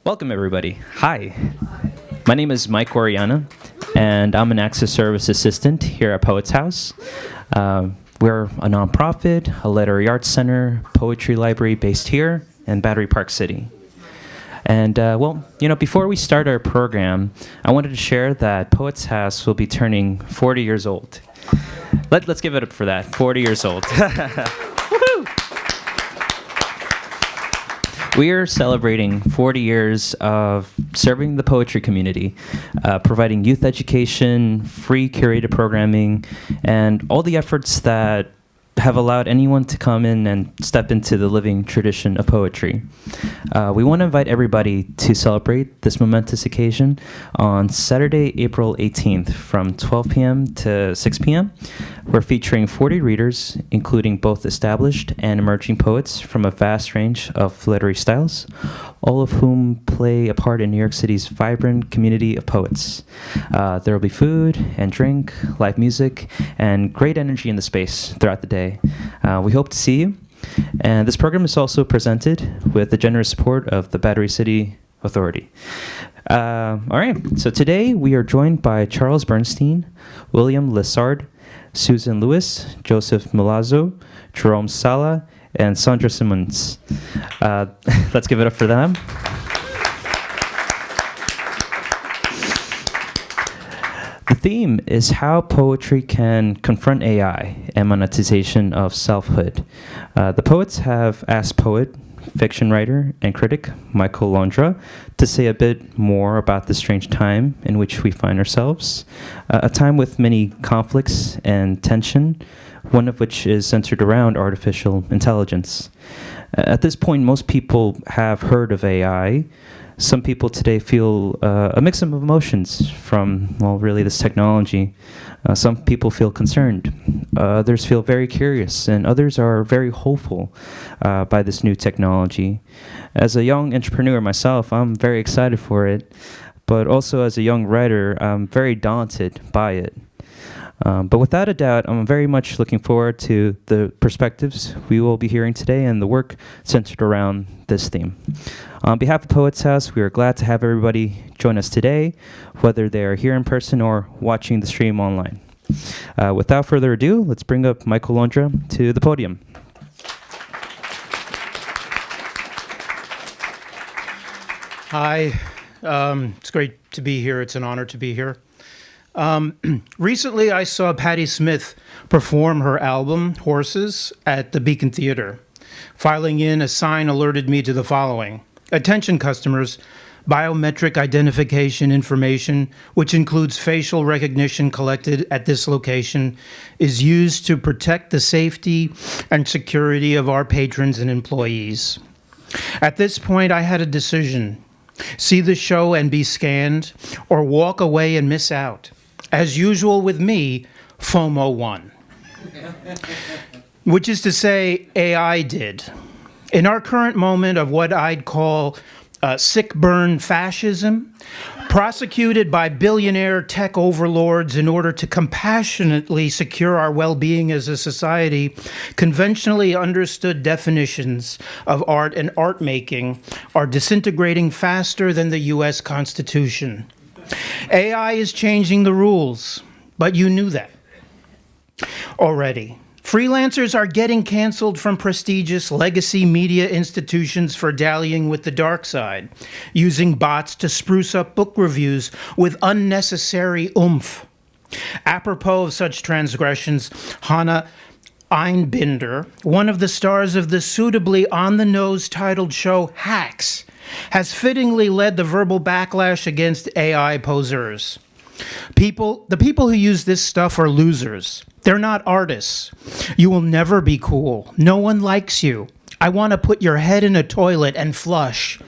Welcome, everybody. Hi. My name is Mike Oriana, and I'm an Access Service Assistant here at Poets House. We're a nonprofit, a literary arts center, poetry library based here in Battery Park City. And, before we start our program, I wanted to share that Poets House will be turning 40 years old. Let's give it up for that, 40 years old. We are celebrating 40 years of serving the poetry community, providing youth education, free curated programming, and all the efforts that have allowed anyone to come in and step into the living tradition of poetry. We want to invite everybody to celebrate this momentous occasion on Saturday, April 18th from 12 p.m. to 6 p.m. We're featuring 40 readers, including both established and emerging poets from a vast range of literary styles, all of whom play a part in New York City's vibrant community of poets. There will be food and drink, live music, and great energy in the space throughout the day. We hope to see you. And this program is also presented with the generous support of the Battery City Authority. All right, so today we are joined by Charles Bernstein, William Lessard, Susan Lewis, Joseph Milazzo, Jerome Sala, and Sandra Simonds. Let's give it up for them. The theme is how poetry can confront AI and monetization of selfhood. The poets have asked poet, fiction writer, and critic Michael Londra to say a bit more about the strange time in which we find ourselves, a time with many conflicts and tension, one of which is centered around artificial intelligence. At this point, most people have heard of AI. Some people today feel a mix of emotions from, this technology. Some people feel concerned. Others feel very curious, and others are very hopeful by this new technology. As a young entrepreneur myself, I'm very excited for it, but also as a young writer, I'm very daunted by it. But without a doubt, I'm very much looking forward to the perspectives we will be hearing today and the work centered around this theme. On behalf of Poets House, we are glad to have everybody join us today, whether they are here in person or watching the stream online. Without further ado, let's bring up Michael Londra to the podium. Hi, it's great to be here. It's an honor to be here. Recently, I saw Patti Smith perform her album, Horses, at the Beacon Theater. Filing in, a sign alerted me to the following. Attention customers, biometric identification information, which includes facial recognition collected at this location, is used to protect the safety and security of our patrons and employees. At this point, I had a decision. See the show and be scanned, or walk away and miss out. As usual with me, FOMO won. Which is to say, AI did. In our current moment of what I'd call sick burn fascism, prosecuted by billionaire tech overlords in order to compassionately secure our well-being as a society, conventionally understood definitions of art and art making are disintegrating faster than the US Constitution. AI is changing the rules, but you knew that already. Freelancers are getting canceled from prestigious legacy media institutions for dallying with the dark side, using bots to spruce up book reviews with unnecessary oomph. Apropos of such transgressions, Hannah Einbinder, one of the stars of the suitably on-the-nose titled show Hacks, has fittingly led the verbal backlash against AI posers. The people who use this stuff are losers. They're not artists. You will never be cool. No one likes you. I want to put your head in a toilet and flush.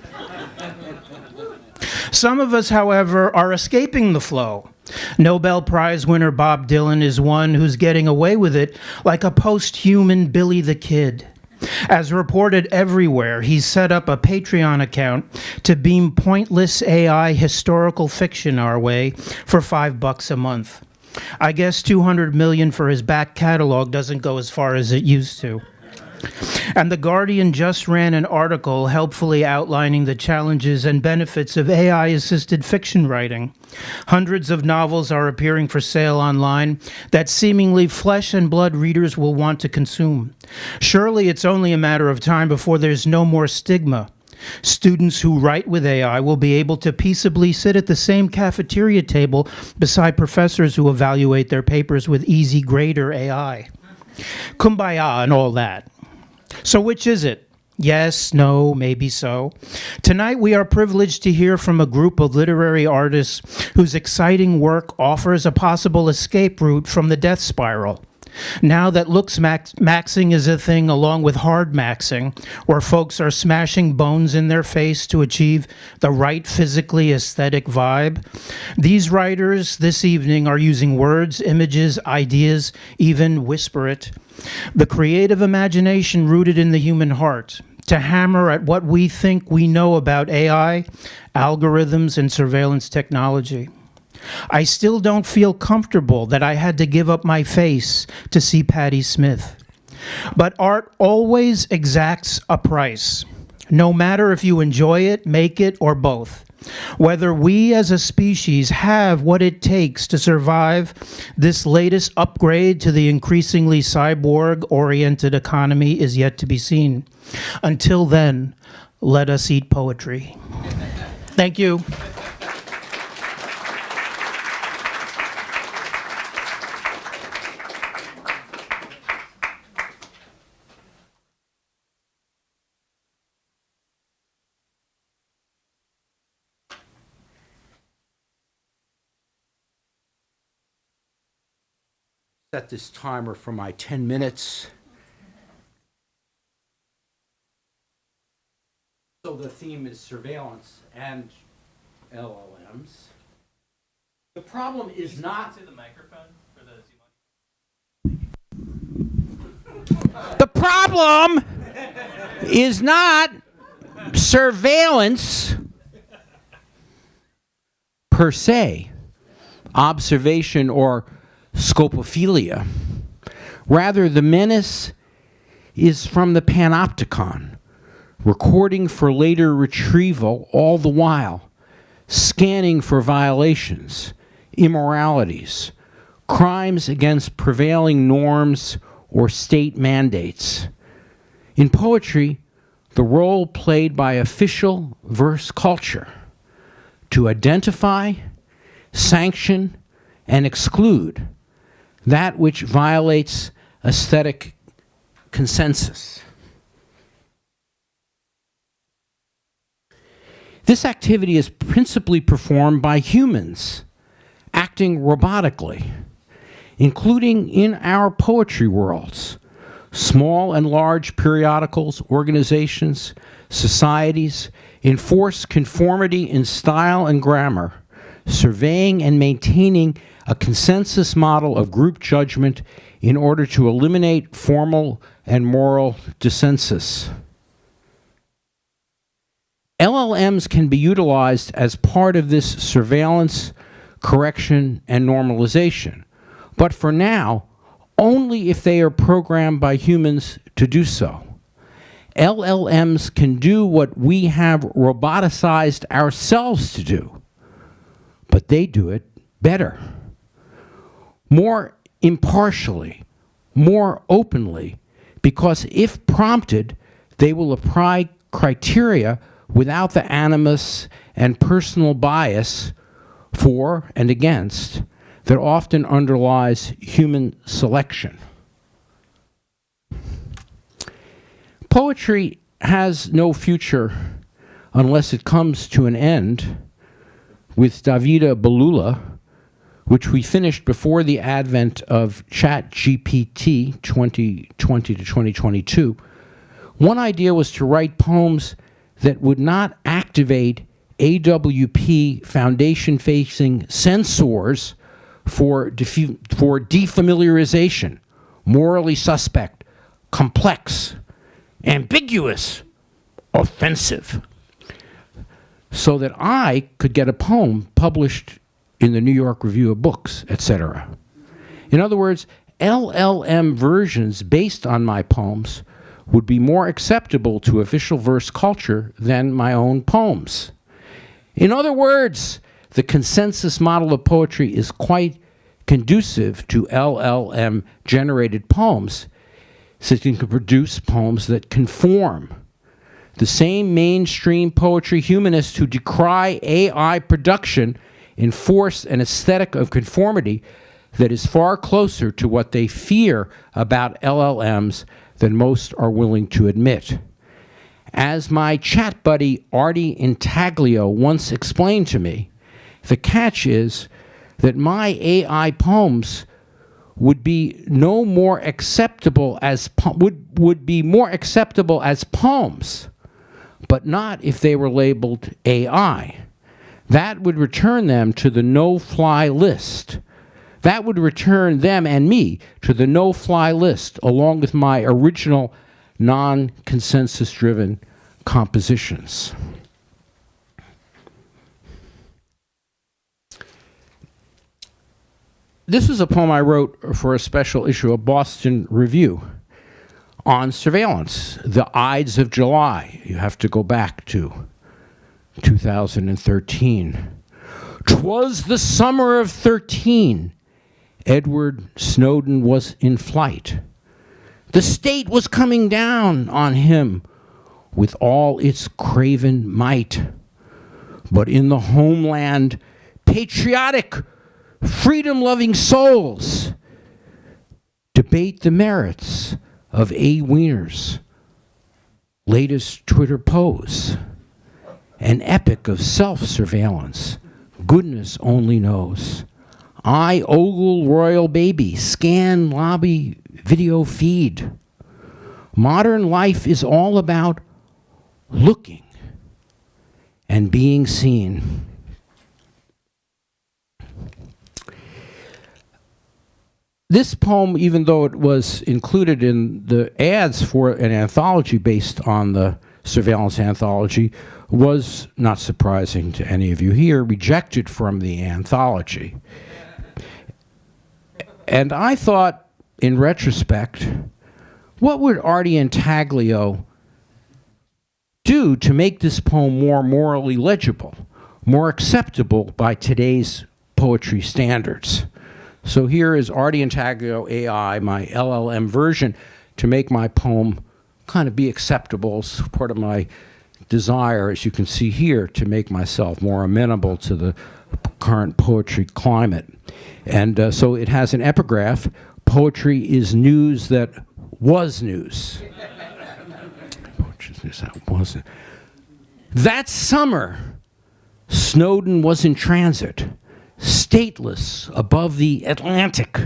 Some of us, however, are escaping the flow. Nobel Prize winner Bob Dylan is one who's getting away with it like a post-human Billy the Kid. As reported everywhere, he's set up a Patreon account to beam pointless AI historical fiction our way for $5 a month. I guess $200 million for his back catalog doesn't go as far as it used to. And The Guardian just ran an article helpfully outlining the challenges and benefits of AI-assisted fiction writing. Hundreds of novels are appearing for sale online that seemingly flesh and blood readers will want to consume. Surely it's only a matter of time before there's no more stigma. Students who write with AI will be able to peaceably sit at the same cafeteria table beside professors who evaluate their papers with easy grader AI. Kumbaya and all that. So which is it? Yes, no, maybe so. Tonight we are privileged to hear from a group of literary artists whose exciting work offers a possible escape route from the death spiral. Now that looks maxing is a thing along with hard maxing, where folks are smashing bones in their face to achieve the right physically aesthetic vibe, these writers this evening are using words, images, ideas, even whisper it, the creative imagination rooted in the human heart, to hammer at what we think we know about AI, algorithms, and surveillance technology. I still don't feel comfortable that I had to give up my face to see Patti Smith. But art always exacts a price, no matter if you enjoy it, make it, or both. Whether we as a species have what it takes to survive this latest upgrade to the increasingly cyborg-oriented economy is yet to be seen. Until then, let us eat poetry. Thank you. Set this timer for my 10 minutes. So the theme is surveillance and LLMs. The problem is not the microphone for the problem is not surveillance per se, observation or scopophilia. Rather, the menace is from the panopticon, recording for later retrieval all the while, scanning for violations, immoralities, crimes against prevailing norms or state mandates. In poetry, the role played by official verse culture to identify, sanction, and exclude that which violates aesthetic consensus. This activity is principally performed by humans, acting robotically, including in our poetry worlds. Small and large periodicals, organizations, societies enforce conformity in style and grammar, surveying and maintaining a consensus model of group judgment in order to eliminate formal and moral dissensus. LLMs can be utilized as part of this surveillance, correction, and normalization, but for now, only if they are programmed by humans to do so. LLMs can do what we have roboticized ourselves to do, but they do it better, more impartially, more openly, because if prompted, they will apply criteria without the animus and personal bias for and against that often underlies human selection. Poetry has no future unless it comes to an end with Davida Belula, which we finished before the advent of ChatGPT 2020 to 2022. One idea was to write poems that would not activate AWP foundation-facing censors for defamiliarization, morally suspect, complex, ambiguous, offensive, so that I could get a poem published in the New York Review of Books, etc. In other words, LLM versions based on my poems would be more acceptable to official verse culture than my own poems. In other words, the consensus model of poetry is quite conducive to LLM-generated poems, since it can produce poems that conform. The same mainstream poetry humanists who decry AI production enforce an aesthetic of conformity that is far closer to what they fear about LLMs than most are willing to admit. As my chat buddy Artie Intaglio once explained to me, the catch is that my AI poems would be no more acceptable as would be more acceptable as poems, but not if they were labeled AI. That would return them to the no-fly list. That would return them and me to the no-fly list, along with my original non-consensus-driven compositions. This is a poem I wrote for a special issue of Boston Review on surveillance, the Ides of July. You have to go back to 2013. 'Twas the summer of 13. Edward Snowden was in flight. The state was coming down on him with all its craven might. But in the homeland, patriotic, freedom-loving souls debate the merits of A. Weiner's latest Twitter pose, an epic of self-surveillance, goodness only knows. I ogle royal baby, scan lobby video feed. Modern life is all about looking and being seen. This poem, even though it was included in the ads for an anthology based on the surveillance anthology, was, not surprising to any of you here, rejected from the anthology. And I thought, in retrospect, what would Artie Intaglio do to make this poem more morally legible, more acceptable by today's poetry standards? So here is Artie Intaglio AI, my LLM version, to make my poem kind of be acceptable. It's part of my desire, as you can see here, to make myself more amenable to the current poetry climate. And so it has an epigraph: poetry is news that was news. Poetry is news that wasn't. That summer, Snowden was in transit, stateless above the Atlantic.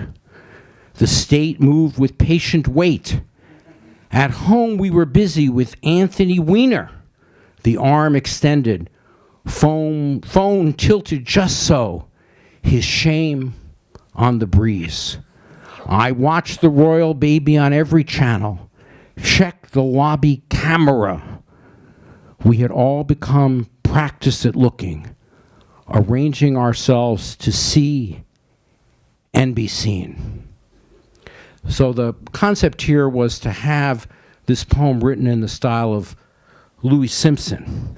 The state moved with patient weight. At home, we were busy with Anthony Weiner, the arm extended, phone tilted just so, his shame on the breeze. I watched the royal baby on every channel, checked the lobby camera. We had all become practiced at looking, arranging ourselves to see and be seen. So the concept here was to have this poem written in the style of Louis Simpson.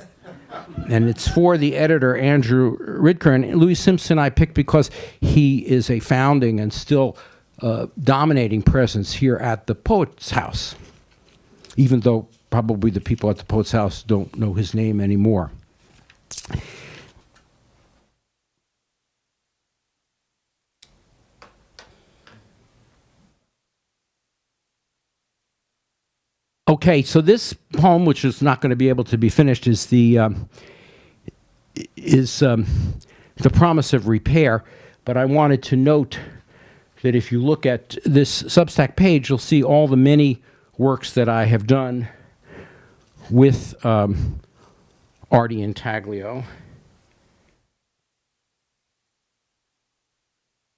And it's for the editor, Andrew Ridker. And Louis Simpson I picked because he is a founding and still dominating presence here at the Poets House, even though probably the people at the Poets House don't know his name anymore. Okay, so this poem, which is not going to be able to be finished, is the promise of repair. But I wanted to note that if you look at this Substack page, you'll see all the many works that I have done with Artie Intaglio.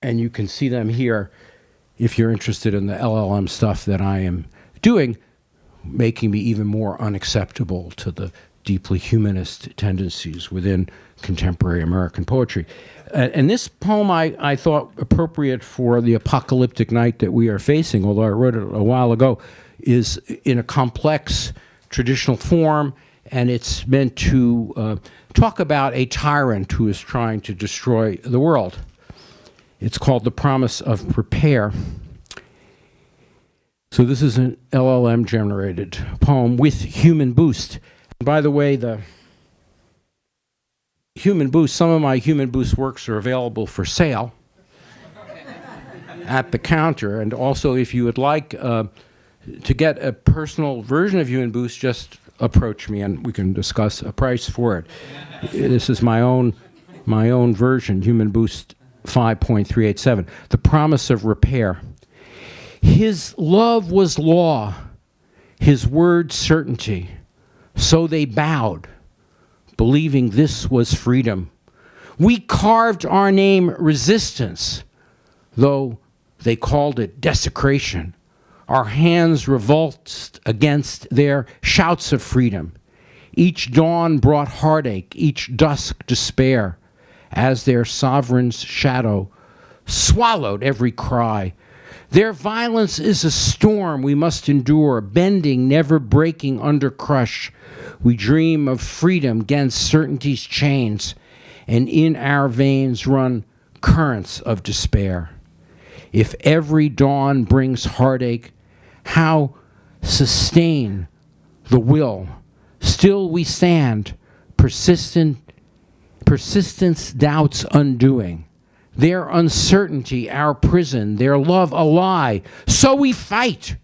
And you can see them here if you're interested in the LLM stuff that I am doing, making me even more unacceptable to the deeply humanist tendencies within contemporary American poetry. And this poem I thought appropriate for the apocalyptic night that we are facing, although I wrote it a while ago. is in a complex traditional form, and it's meant to talk about a tyrant who is trying to destroy the world. It's called The Promise of Repair. So this is an LLM-generated poem with human boost. And by the way, the human boost, some of my human boost works are available for sale at the counter. And also, if you would like to get a personal version of human boost, just approach me and we can discuss a price for it. This is my own version, Human Boost 5.387. The Promise of Repair. His love was law, his word certainty. So they bowed, believing this was freedom. We carved our name resistance, though they called it desecration. Our hands revolted against their shouts of freedom. Each dawn brought heartache, each dusk despair, as their sovereign's shadow swallowed every cry. Their violence is a storm we must endure, bending, never breaking under crush. We dream of freedom against certainty's chains, and in our veins run currents of despair. If every dawn brings heartache, how sustain the will? Still we stand, persistence doubts undoing. Their uncertainty our prison, their love a lie. So we fight,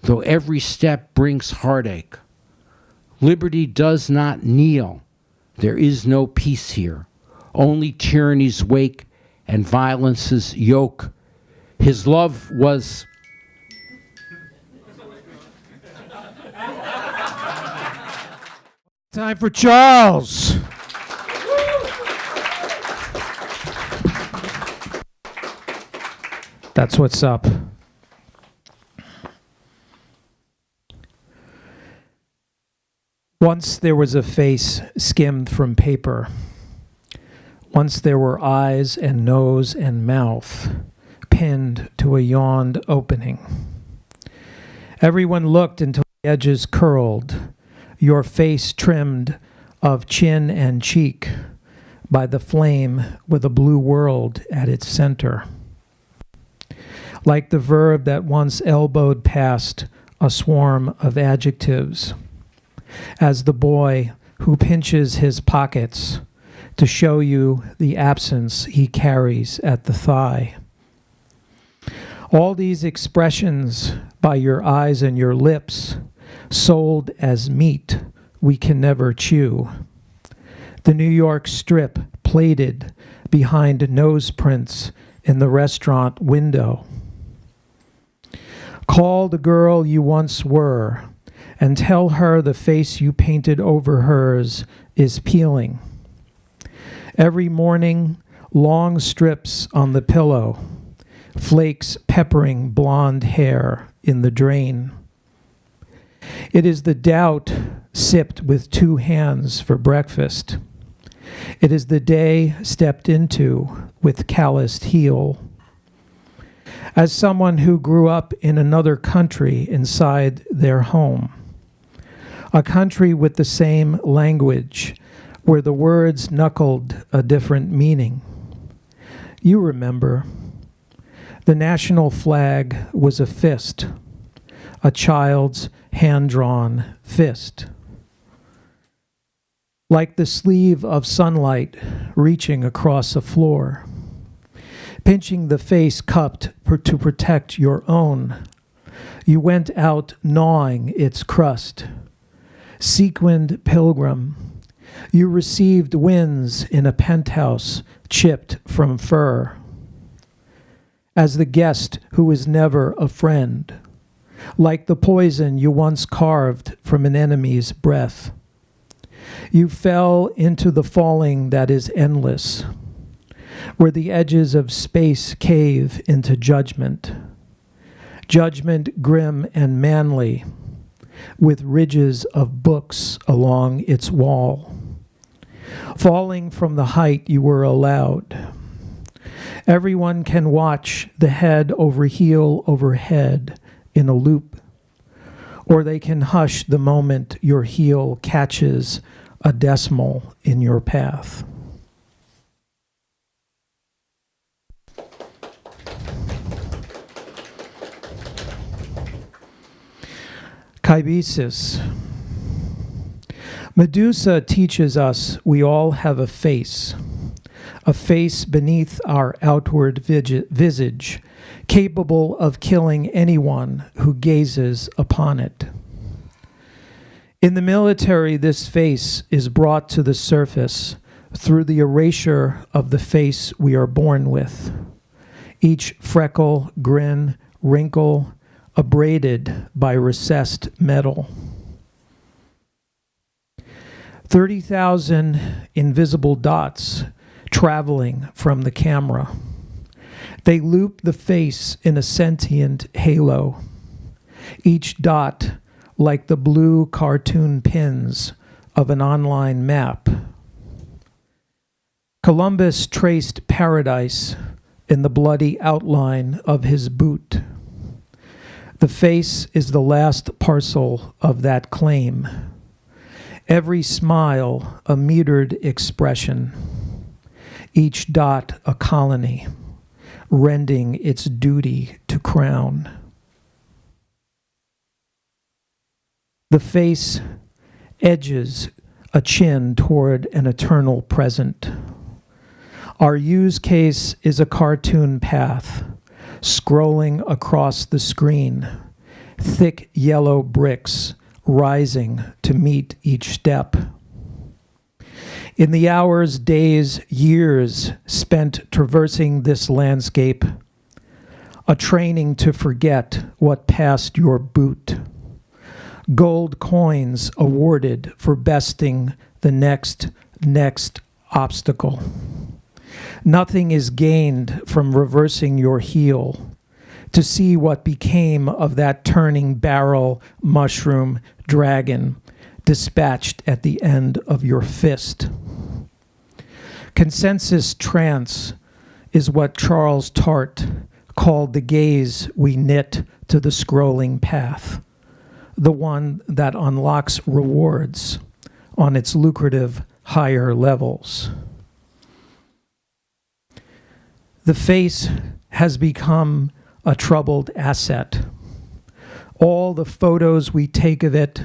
though every step brings heartache. Liberty does not kneel. There is no peace here. Only tyranny's wake and violence's yoke. His love was... Time for Charles. That's what's up. Once there was a face skimmed from paper. Once there were eyes and nose and mouth pinned to a yawned opening. Everyone looked until the edges curled, your face trimmed of chin and cheek by the flame with a blue world at its center. Like the verb that once elbowed past a swarm of adjectives, as the boy who pinches his pockets to show you the absence he carries at the thigh. All these expressions by your eyes and your lips, sold as meat we can never chew. The New York strip plated behind nose prints in the restaurant window. Call the girl you once were and tell her the face you painted over hers is peeling. Every morning, long strips on the pillow, flakes peppering blonde hair in the drain. It is the doubt sipped with two hands for breakfast. It is the day stepped into with calloused heel. As someone who grew up in another country inside their home, a country with the same language, where the words knuckled a different meaning. You remember, the national flag was a fist, a child's hand-drawn fist. Like the sleeve of sunlight reaching across a floor, pinching the face cupped to protect your own. You went out gnawing its crust. Sequined pilgrim, you received winds in a penthouse chipped from fur. As the guest who is never a friend, like the poison you once carved from an enemy's breath. You fell into the falling that is endless, where the edges of space cave into judgment. Judgment grim and manly, with ridges of books along its wall. Falling from the height you were allowed. Everyone can watch the head over heel over head in a loop. or they can hush the moment your heel catches a decimal in your path. Kaibesis. Medusa teaches us we all have a face beneath our outward visage, capable of killing anyone who gazes upon it. In the military, this face is brought to the surface through the erasure of the face we are born with. Each freckle, grin, wrinkle, abraded by recessed metal. 30,000 invisible dots traveling from the camera. They loop the face in a sentient halo, each dot like the blue cartoon pins of an online map. Columbus traced paradise in the bloody outline of his boot. The face is the last parcel of that claim. Every smile a metered expression, each dot a colony, rending its duty to crown. The face edges a chin toward an eternal present. Our use case is a cartoon path, scrolling across the screen, thick yellow bricks rising to meet each step. In the hours, days, years spent traversing this landscape, a training to forget what passed your boot. Gold coins awarded for besting the next obstacle. Nothing is gained from reversing your heel to see what became of that turning barrel mushroom dragon dispatched at the end of your fist. Consensus trance is what Charles Tart called the gaze we knit to the scrolling path, the one that unlocks rewards on its lucrative higher levels. The face has become a troubled asset. All the photos we take of it,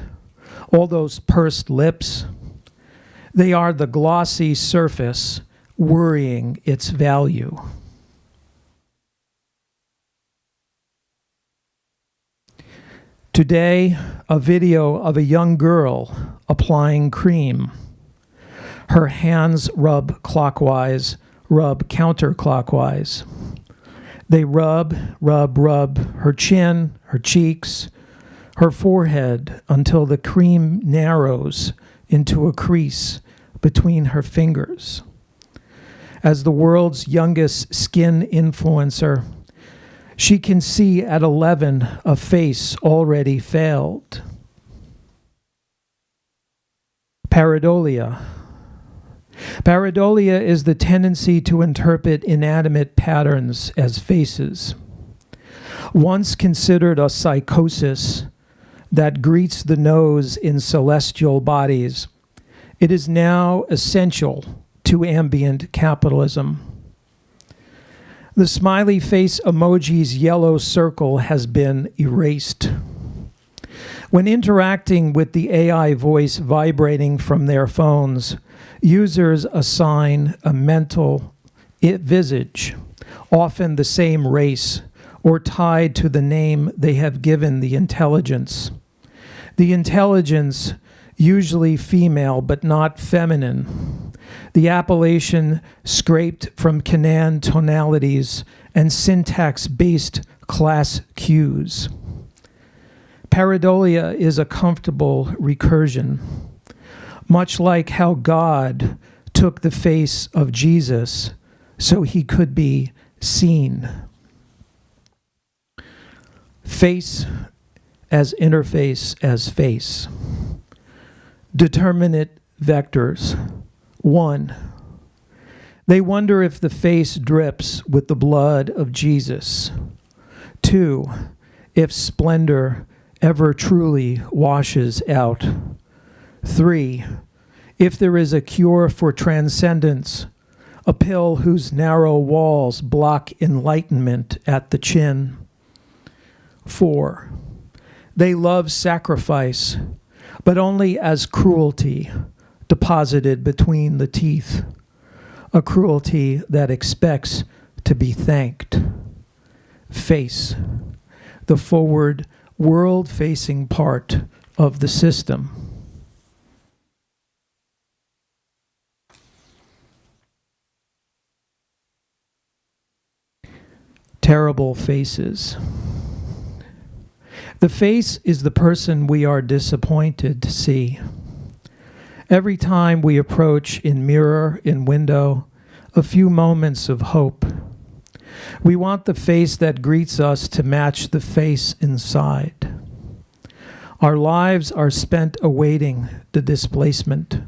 all those pursed lips, they are the glossy surface worrying its value. Today, a video of a young girl applying cream. Her hands rub clockwise, rub counterclockwise. They rub her chin, her cheeks, her forehead until the cream narrows into a crease between her fingers. As the world's youngest skin influencer, she can see at 11 a face already failed. Pareidolia. Pareidolia is the tendency to interpret inanimate patterns as faces. Once considered a psychosis that greets the nose in celestial bodies, it is now essential to ambient capitalism. The smiley face emoji's yellow circle has been erased. When interacting with the AI voice vibrating from their phones, users assign a mental visage, often the same race, or tied to the name they have given the intelligence. The intelligence, usually female but not feminine. The appellation scraped from Canaan tonalities and syntax-based class cues. Pareidolia is a comfortable recursion, much like how God took the face of Jesus so he could be seen. Face as interface as face. Determinate vectors. 1. They wonder if the face drips with the blood of Jesus. 2. If splendor ever truly washes out. 3. If there is a cure for transcendence, a pill whose narrow walls block enlightenment at the chin. 4. They love sacrifice, but only as cruelty deposited between the teeth, a cruelty that expects to be thanked. Face, the forward, world-facing part of the system. Terrible faces. The face is the person we are disappointed to see. Every time we approach in mirror, in window, a few moments of hope. We want the face that greets us to match the face inside. Our lives are spent awaiting the displacement.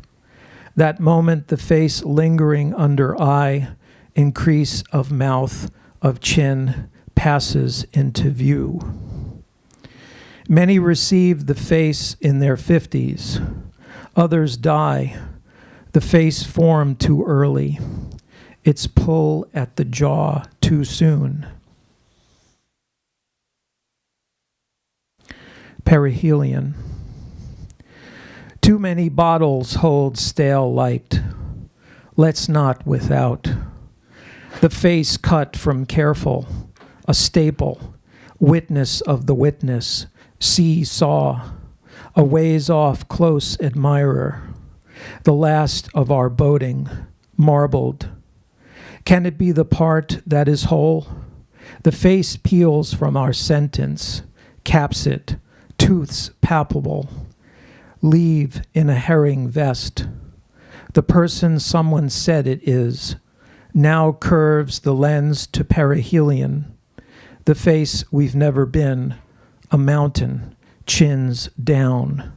That moment, the face lingering under eye, increase of mouth, of chin, passes into view. Many receive the face in their 50s. Others die. The face formed too early. Its pull at the jaw too soon. Perihelion. Too many bottles hold stale light. Let's not without. The face cut from careful, a staple, witness of the witness, see, saw, a ways off close admirer, the last of our boating, marbled. Can it be the part that is whole? The face peels from our sentence, caps it, tooths palpable, leave in a herring vest. The person someone said it is, now curves the lens to perihelion, the face we've never been, a mountain, chins down.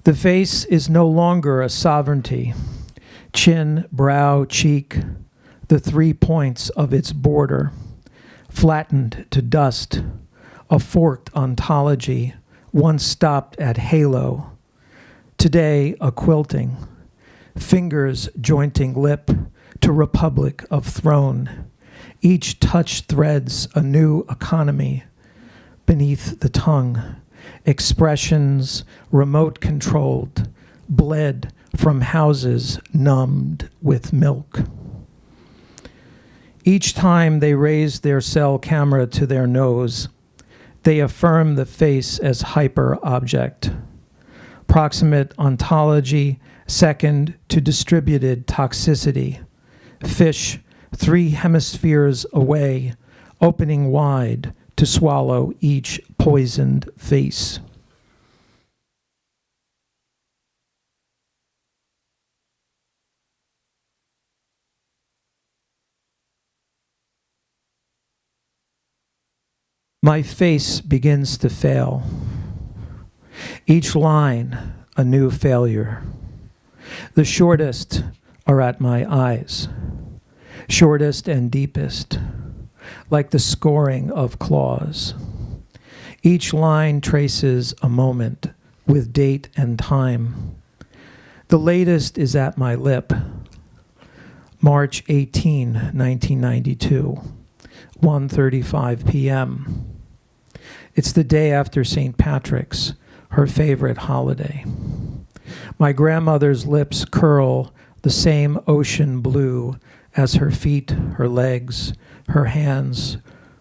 The face is no longer a sovereignty. Chin, brow, cheek, the 3 points of its border, flattened to dust, a forked ontology, once stopped at halo, today a quilting, fingers jointing lip to republic of throne. Each touch threads a new economy beneath the tongue, expressions remote controlled, bled from houses numbed with milk. Each time they raise their cell camera to their nose, they affirm the face as hyper-object. Proximate ontology, second to distributed toxicity. Fish 3 hemispheres away, opening wide to swallow each poisoned face. My face begins to fail. Each line a new failure. The shortest are at my eyes, shortest and deepest, like the scoring of claws. Each line traces a moment with date and time. The latest is at my lip, March 18, 1992, 1:35 p.m. It's the day after St. Patrick's, her favorite holiday. My grandmother's lips curl the same ocean blue as her feet, her legs, her hands,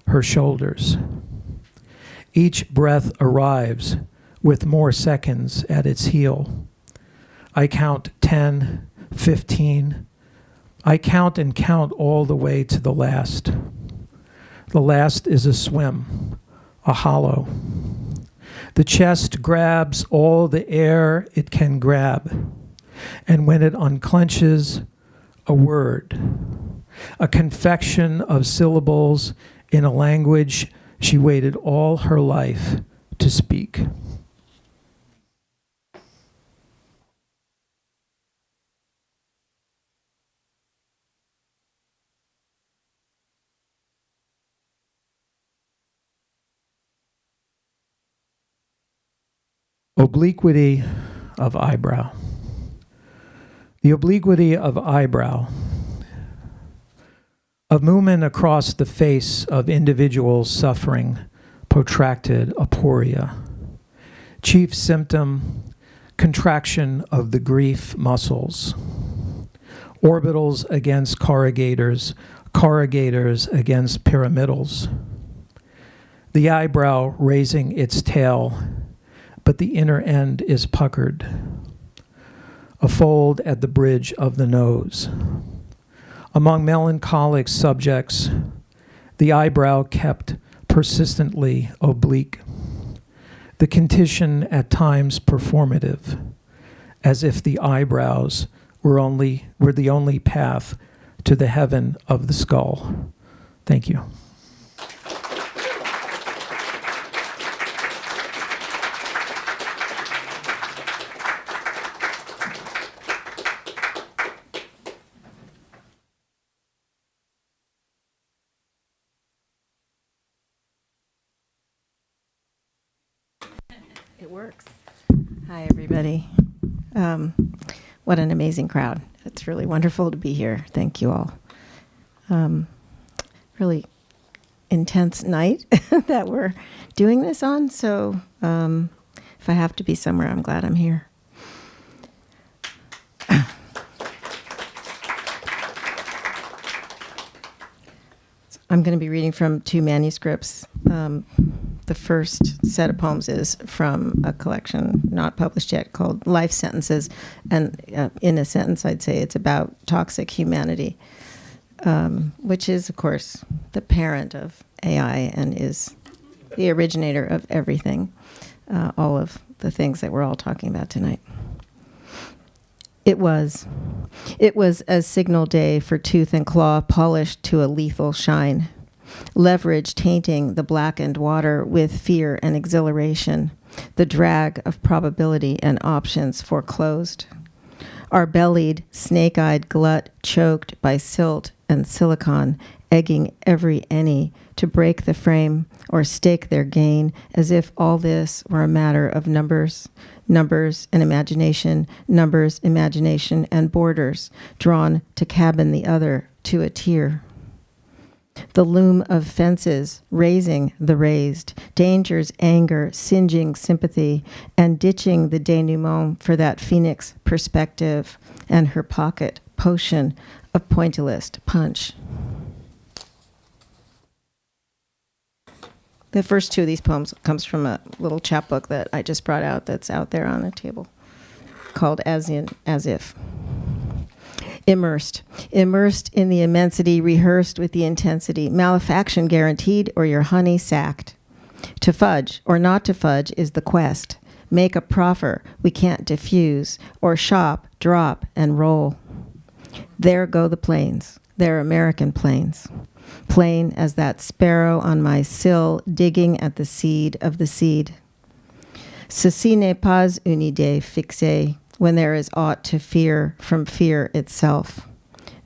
her shoulders. Each breath arrives with more seconds at its heel. I count 10, 15. I count and count all the way to the last. The last is a swim, a hollow. The chest grabs all the air it can grab, and when it unclenches, a word, a confection of syllables in a language she waited all her life to speak. Obliquity of eyebrow. The obliquity of eyebrow, of movement across the face of individuals suffering protracted aporia. Chief symptom, contraction of the grief muscles. Orbitals against corrugators, corrugators against pyramidals. The eyebrow raising its tail, but the inner end is puckered. A fold at the bridge of the nose. Among melancholic subjects, the eyebrow kept persistently oblique. The condition at times performative, as if the eyebrows were the only path to the heaven of the skull. Thank you. It works. Hi, everybody. What an amazing crowd. It's really wonderful to be here. Thank you all. Really intense night that we're doing this on. So if I have to be somewhere, I'm glad I'm here. I'm going to be reading from two manuscripts. The first set of poems is from a collection not published yet called Life Sentences. And in a sentence, I'd say it's about toxic humanity, which is, of course, the parent of AI and is the originator of everything, all of the things that we're all talking about tonight. It was a signal day for tooth and claw polished to a lethal shine. Leverage tainting the blackened water with fear and exhilaration, the drag of probability and options foreclosed. Our bellied, snake-eyed glut choked by silt and silicon, egging every any to break the frame or stake their gain, as if all this were a matter of numbers and imagination, numbers, imagination, and borders drawn to cabin the other to a tier. The loom of fences raising the raised, dangers, anger, singeing sympathy, and ditching the denouement for that phoenix perspective and her pocket potion of pointillist punch. The first two of these poems comes from a little chapbook that I just brought out that's out there on a table called As If. Immersed in the immensity, rehearsed with the intensity, malefaction guaranteed or your honey sacked. To fudge or not to fudge is the quest. Make a proffer we can't diffuse, or shop, drop, and roll. There go the planes, they're American planes. Plain as that sparrow on my sill digging at the seed of the seed. Ceci n'est pas une idée fixée, when there is aught to fear from fear itself.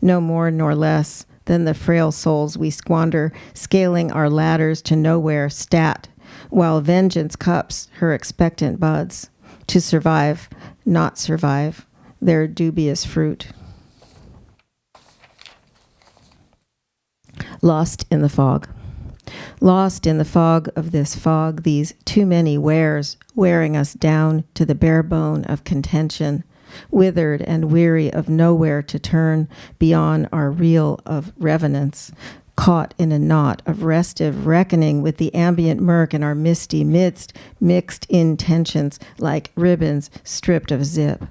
No more nor less than the frail souls we squander, scaling our ladders to nowhere stat, while vengeance cups her expectant buds, to survive, not survive, their dubious fruit. Lost in the fog. Lost in the fog of this fog, these too many wares, wearing us down to the bare bone of contention, withered and weary of nowhere to turn beyond our reel of revenants, caught in a knot of restive reckoning with the ambient murk in our misty midst, mixed in tensions like ribbons stripped of zip.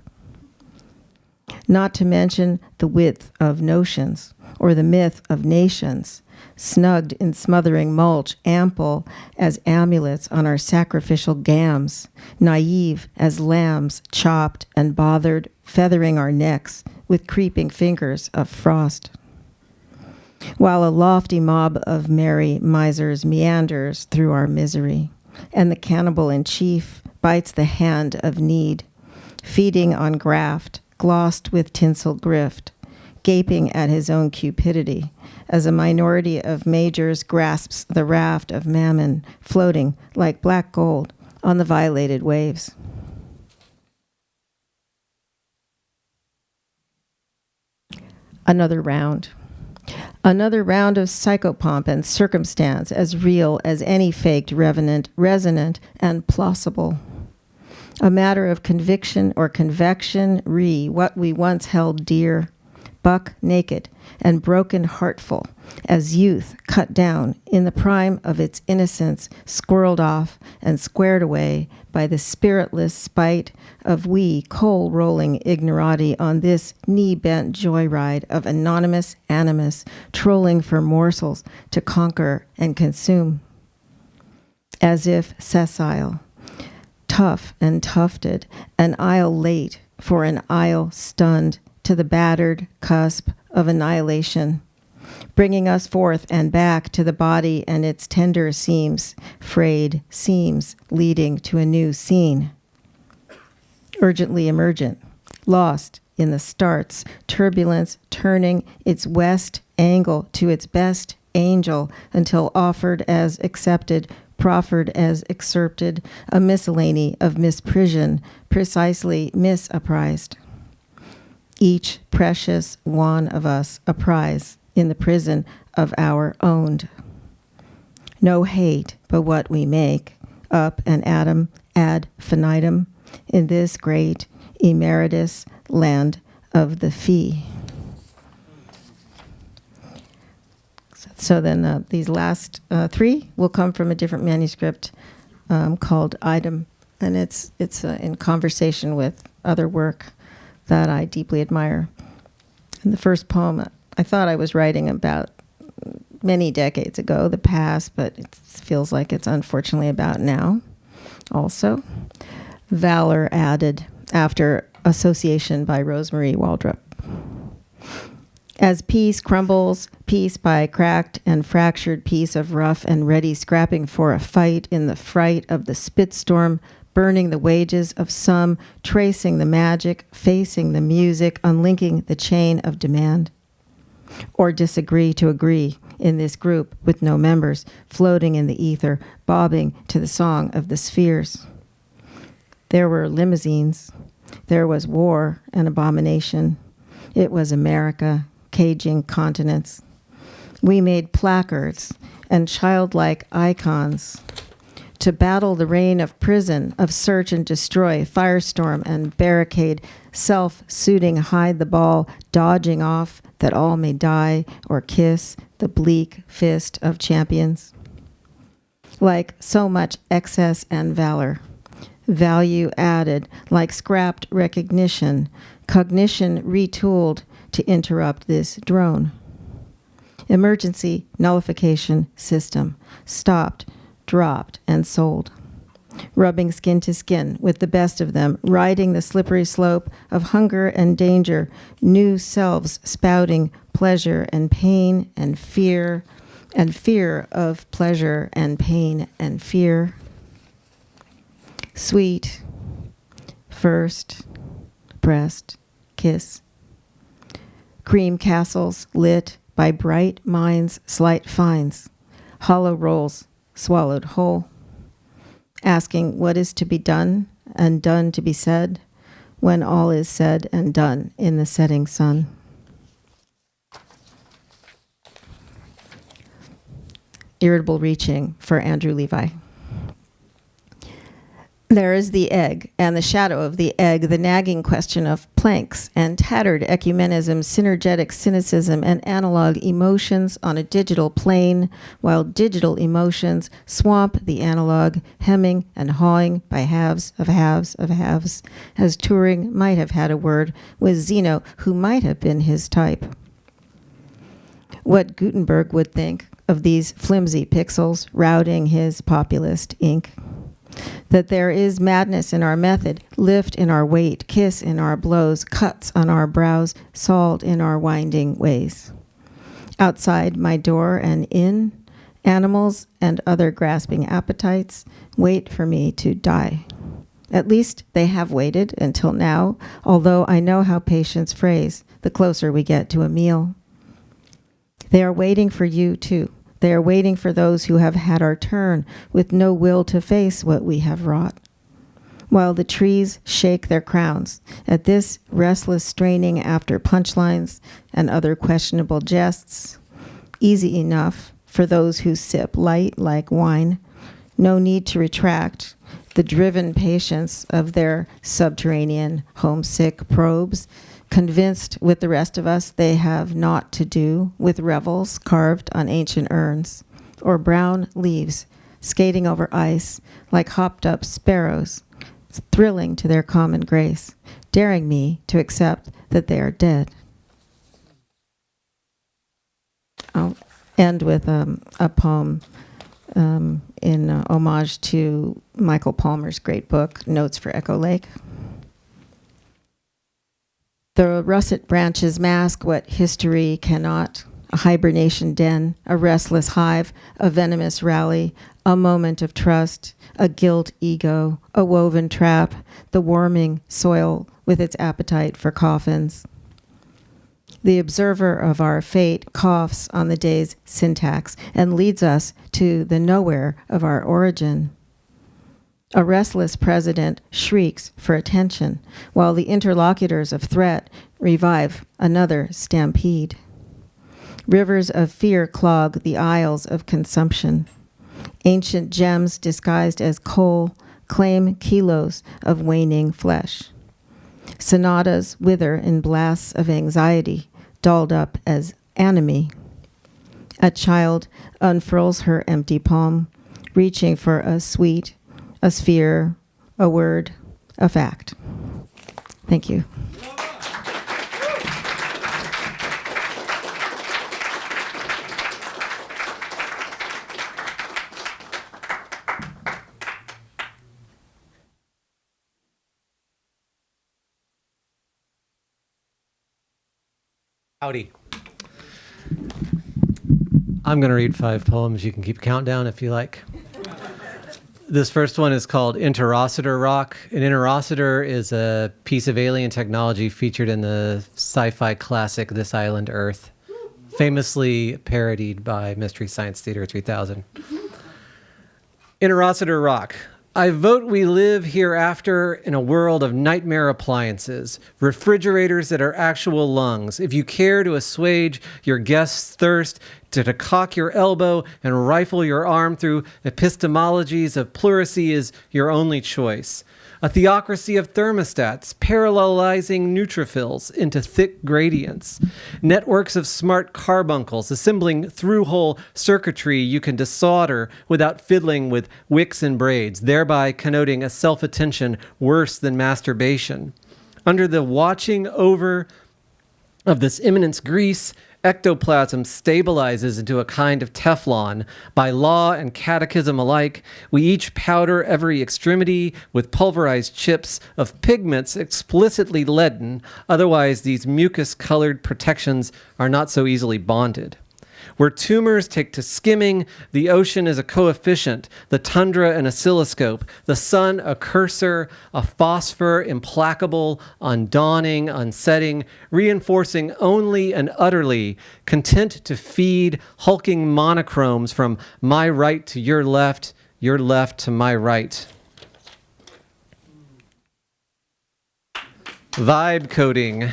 Not to mention the width of notions, or the myth of nations, snugged in smothering mulch, ample as amulets on our sacrificial gams, naive as lambs chopped and bothered, feathering our necks with creeping fingers of frost. While a lofty mob of merry misers meanders through our misery, and the cannibal in chief bites the hand of need, feeding on graft, glossed with tinsel grift, gaping at his own cupidity, as a minority of majors grasps the raft of mammon, floating like black gold on the violated waves. Another round. Another round of psychopomp and circumstance as real as any faked revenant, resonant, and plausible. A matter of conviction or convection, what we once held dear, buck naked and broken heartful, as youth cut down in the prime of its innocence, squirreled off and squared away by the spiritless spite of we coal-rolling ignorati on this knee-bent joyride of anonymous animus, trolling for morsels to conquer and consume. As if sessile, tough and tufted, an isle late for an isle stunned to the battered cusp of annihilation, bringing us forth and back to the body and its tender seams, frayed seams leading to a new scene. Urgently emergent, lost in the starts, turbulence turning its west angle to its best angel until offered as accepted, proffered as excerpted, a miscellany of misprision, precisely misapprised. Each precious one of us a prize in the prison of our owned. No hate but what we make, up an atom ad infinitum, in this great emeritus land of the fee. So then these last three will come from a different manuscript called Item, and it's in conversation with other work that I deeply admire. And the first poem I thought I was writing about many decades ago, the past, but it feels like it's unfortunately about now also. Valor added after association by Rosemary Waldrop. As peace crumbles, piece by cracked and fractured piece of rough and ready scrapping for a fight in the fright of the spitstorm, burning the wages of some, tracing the magic, facing the music, unlinking the chain of demand. Or disagree to agree in this group with no members, floating in the ether, bobbing to the song of the spheres. There were limousines. There was war and abomination. It was America, caging continents. We made placards and childlike icons to battle the reign of prison, of search and destroy, firestorm and barricade, self-suiting, hide the ball, dodging off that all may die or kiss the bleak fist of champions. Like so much excess and valor, value added, like scrapped recognition, cognition retooled to interrupt this drone. Emergency nullification system, stopped, dropped, and sold. Rubbing skin to skin with the best of them, riding the slippery slope of hunger and danger, new selves spouting pleasure and pain and fear of pleasure and pain and fear. Sweet, first, breast, kiss. Cream castles lit by bright minds' slight finds, hollow rolls swallowed whole, asking what is to be done and done to be said when all is said and done in the setting sun. Irritable reaching for Andrew Levi. There is the egg, and the shadow of the egg, the nagging question of planks and tattered ecumenism, synergetic cynicism, and analog emotions on a digital plane, while digital emotions swamp the analog, hemming and hawing by halves of halves of halves, as Turing might have had a word with Zeno, who might have been his type. What Gutenberg would think of these flimsy pixels routing his populist ink. That there is madness in our method, lift in our weight, kiss in our blows, cuts on our brows, salt in our winding ways. Outside my door and in, animals and other grasping appetites wait for me to die. At least they have waited until now, although I know how patience frays the closer we get to a meal. They are waiting for you too. They are waiting for those who have had our turn with no will to face what we have wrought. while the trees shake their crowns at this restless straining after punchlines and other questionable jests. Easy enough for those who sip light like wine. No need to retract the driven patience of their subterranean homesick probes, convinced with the rest of us they have naught to do with revels carved on ancient urns, or brown leaves skating over ice like hopped-up sparrows, thrilling to their common grace, daring me to accept that they are dead. I'll end with a poem in homage to Michael Palmer's great book, Notes for Echo Lake. The russet branches mask what history cannot, a hibernation den, a restless hive, a venomous rally, a moment of trust, a guilt ego, a woven trap, the warming soil with its appetite for coffins. The observer of our fate coughs on the day's syntax and leads us to the nowhere of our origin. A restless president shrieks for attention, while the interlocutors of threat revive another stampede. Rivers of fear clog the aisles of consumption. Ancient gems disguised as coal claim kilos of waning flesh. Sonatas wither in blasts of anxiety, dolled up as enemy. A child unfurls her empty palm, reaching for a sweet, a sphere, a word, a fact. Thank you. Howdy. I'm going to read 5 poems. You can keep countdown if you like. This first one is called Interocitor Rock. An interocitor is a piece of alien technology featured in the sci-fi classic This Island Earth, famously parodied by Mystery Science Theater 3000. Interocitor Rock. I vote we live hereafter in a world of nightmare appliances, refrigerators that are actual lungs. If you care to assuage your guest's thirst, to cock your elbow and rifle your arm through epistemologies of pleurisy is your only choice. A theocracy of thermostats, parallelizing neutrophils into thick gradients. Networks of smart carbuncles assembling through-hole circuitry you can desolder without fiddling with wicks and braids, thereby connoting a self-attention worse than masturbation. Under the watching over of this imminence grease, ectoplasm stabilizes into a kind of Teflon. By law and catechism alike, we each powder every extremity with pulverized chips of pigments explicitly leaden, otherwise these mucus-colored protections are not so easily bonded. Where tumors take to skimming, the ocean is a coefficient, the tundra an oscilloscope, the sun a cursor, a phosphor implacable, undawning, unsetting, reinforcing only and utterly, content to feed hulking monochromes from my right to your left to my right. Vibe coding.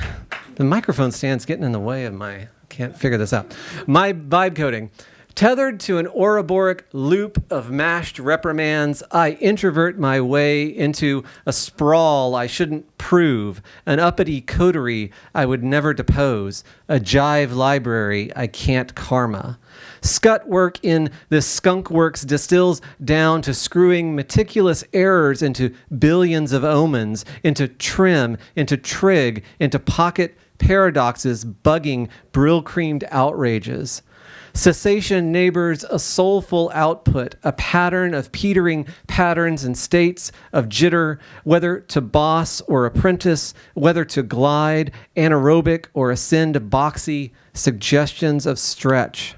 The microphone stand's getting in the way of my... Can't figure this out. My vibe coding. Tethered to an Ouroboros loop of mashed reprimands, I introvert my way into a sprawl I shouldn't prove, an uppity coterie I would never depose, a jive library I can't karma. Scut work in this skunk works distills down to screwing meticulous errors into billions of omens, into trim, into trig, into pocket paradoxes, bugging, brill-creamed outrages. Cessation neighbors a soulful output, a pattern of petering patterns and states of jitter, whether to boss or apprentice, whether to glide, anaerobic or ascend boxy, suggestions of stretch.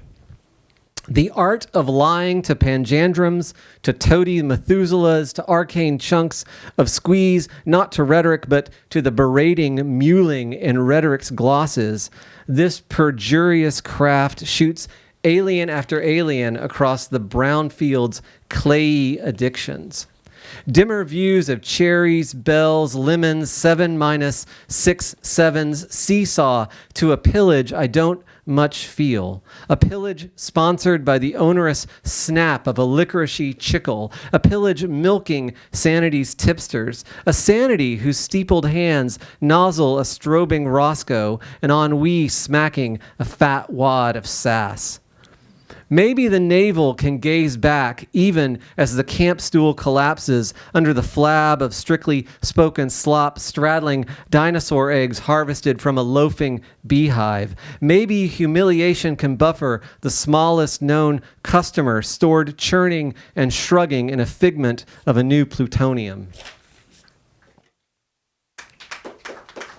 The art of lying to panjandrums, to toady Methuselahs, to arcane chunks of squeeze, not to rhetoric, but to the berating mewling in rhetoric's glosses. This perjurious craft shoots alien after alien across the brown field's clayey addictions. Dimmer views of cherries, bells, lemons, 7 minus 6 sevens, seesaw to a pillage I don't much feel. A pillage sponsored by the onerous snap of a licoricey chickle. A pillage milking sanity's tipsters. A sanity whose steepled hands nozzle a strobing Roscoe and ennui smacking a fat wad of sass. Maybe the navel can gaze back even as the camp stool collapses under the flab of strictly spoken slop straddling dinosaur eggs harvested from a loafing beehive. Maybe humiliation can buffer the smallest known customer stored churning and shrugging in a figment of a new plutonium.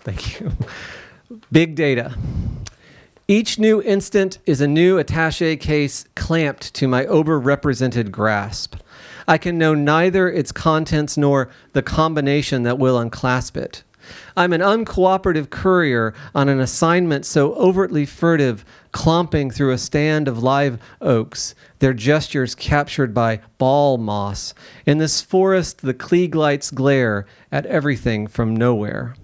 Thank you. Big data. Each new instant is a new attaché case clamped to my overrepresented grasp. I can know neither its contents nor the combination that will unclasp it. I'm an uncooperative courier on an assignment so overtly furtive, clomping through a stand of live oaks, their gestures captured by ball moss. In this forest, the Klieg lights glare at everything from nowhere.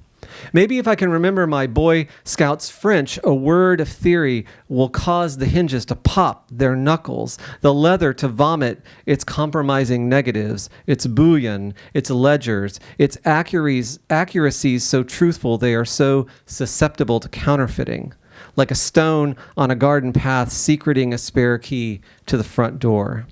Maybe if I can remember my Boy Scouts French, a word of theory will cause the hinges to pop their knuckles, the leather to vomit its compromising negatives, its bullion, its ledgers, its accuracies so truthful they are so susceptible to counterfeiting, like a stone on a garden path secreting a spare key to the front door.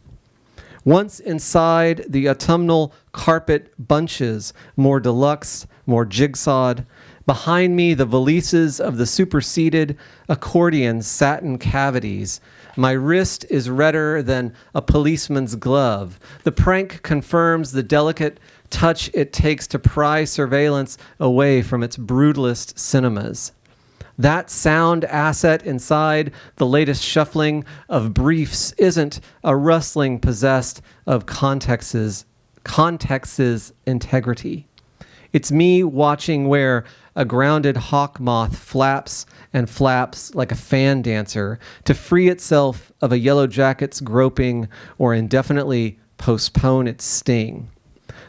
Once inside, the autumnal carpet bunches, more deluxe, more jigsawed. Behind me, the valises of the superseded accordion satin cavities. My wrist is redder than a policeman's glove. The prank confirms the delicate touch it takes to pry surveillance away from its brutalist cinemas. That sound asset inside the latest shuffling of briefs isn't a rustling possessed of context's integrity. It's me watching where a grounded hawk moth flaps and flaps like a fan dancer to free itself of a yellow jacket's groping or indefinitely postpone its sting.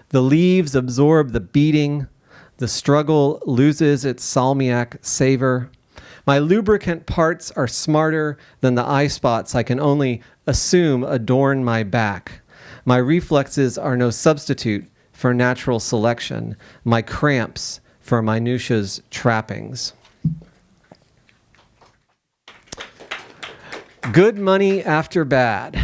The leaves absorb the beating. The struggle loses its salmiac savor. My lubricant parts are smarter than the eye spots I can only assume adorn my back. My reflexes are no substitute for natural selection. My cramps for minutia's trappings. Good money after bad.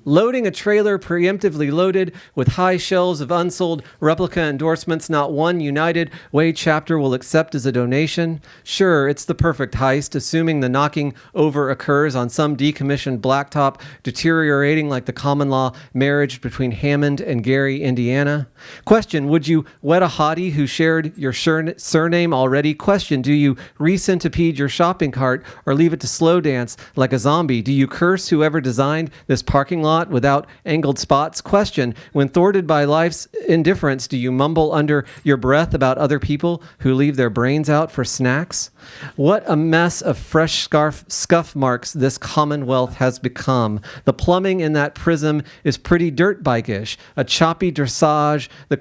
Loading a trailer preemptively loaded with high shelves of unsold replica endorsements not one United Way chapter will accept as a donation. Sure, it's the perfect heist, assuming the knocking over occurs on some decommissioned blacktop deteriorating like the common law marriage between Hammond and Gary, Indiana. Question, would you wed a hottie who shared your surname already? Question, do you re-centipede your shopping cart or leave it to slow dance like a zombie? Do you curse whoever designed this parking lot without angled spots? Question, when thwarted by life's indifference, do you mumble under your breath about other people who leave their brains out for snacks? What a mess of fresh scuff marks this commonwealth has become. The plumbing in that prism is pretty dirt bike-ish, a choppy dressage, the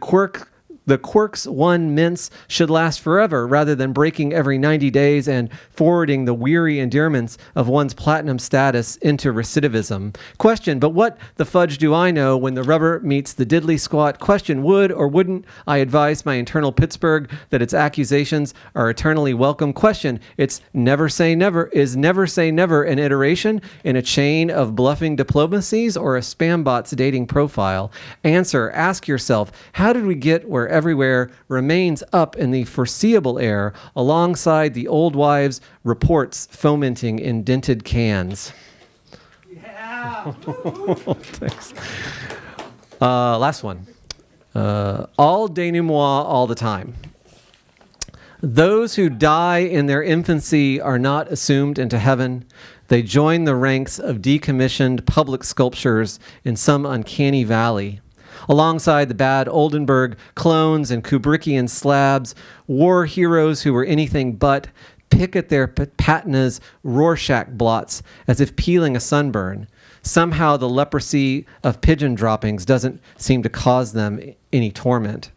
quirks one mince should last forever rather than breaking every 90 days and forwarding the weary endearments of one's platinum status into recidivism. Question, but what the fudge do I know when the rubber meets the diddly squat? Question, would or wouldn't I advise my internal Pittsburgh that its accusations are eternally welcome? Question, it's never say never. Is never say never an iteration in a chain of bluffing diplomacies or a spam bot's dating profile? Answer, ask yourself, how did we get where everywhere remains up in the foreseeable air alongside the old wives' reports fomenting in dented cans? Yeah. Thanks. Last one. All denouement all the time. Those who die in their infancy are not assumed into heaven. They join the ranks of decommissioned public sculptures in some uncanny valley. Alongside the bad Oldenburg clones and Kubrickian slabs, war heroes who were anything but pick at their patina's Rorschach blots as if peeling a sunburn. Somehow the leprosy of pigeon droppings doesn't seem to cause them any torment.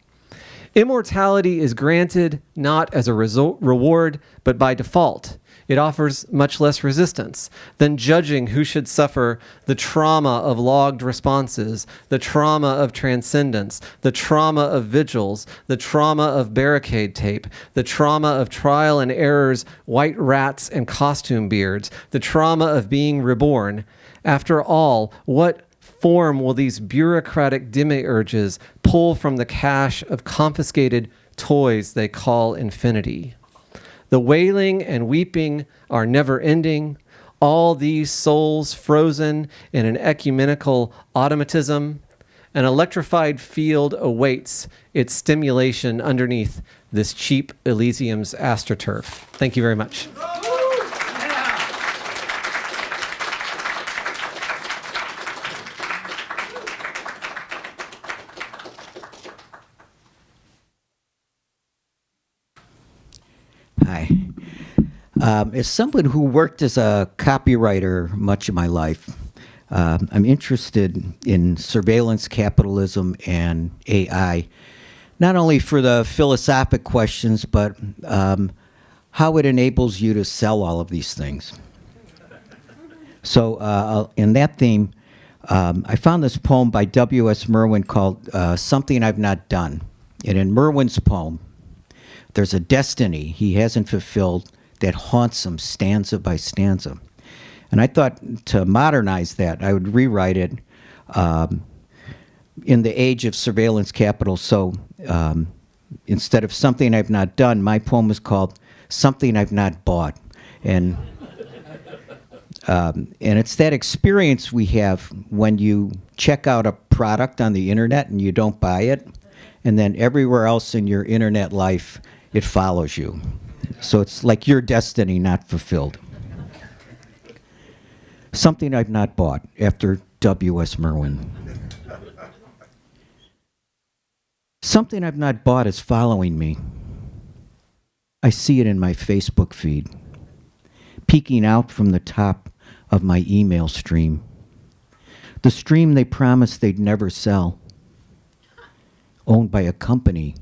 Immortality is granted not as a reward, but by default. It offers much less resistance than judging who should suffer the trauma of logged responses, the trauma of transcendence, the trauma of vigils, the trauma of barricade tape, the trauma of trial and errors, white rats and costume beards, the trauma of being reborn. After all, what form will these bureaucratic demiurges pull from the cache of confiscated toys they call infinity? The wailing and weeping are never ending. All these souls frozen in an ecumenical automatism. An electrified field awaits its stimulation underneath this cheap Elysium's astroturf. Thank you very much. Hi. As someone who worked as a copywriter much of my life, I'm interested in surveillance capitalism and AI, not only for the philosophic questions, but how it enables you to sell all of these things. So in that theme, I found this poem by W.S. Merwin called Something I've Not Done. And in Merwin's poem, there's a destiny he hasn't fulfilled that haunts him stanza by stanza. And I thought to modernize that, I would rewrite it in the age of surveillance capital. So instead of Something I've Not Done, my poem is called Something I've Not Bought. And it's that experience we have when you check out a product on the internet and you don't buy it, and then everywhere else in your internet life, it follows you. So it's like your destiny not fulfilled. Something I've Not Bought, after W.S. Merwin. Something I've not bought is following me. I see it in my Facebook feed, peeking out from the top of my email stream. The stream they promised they'd never sell, owned by a company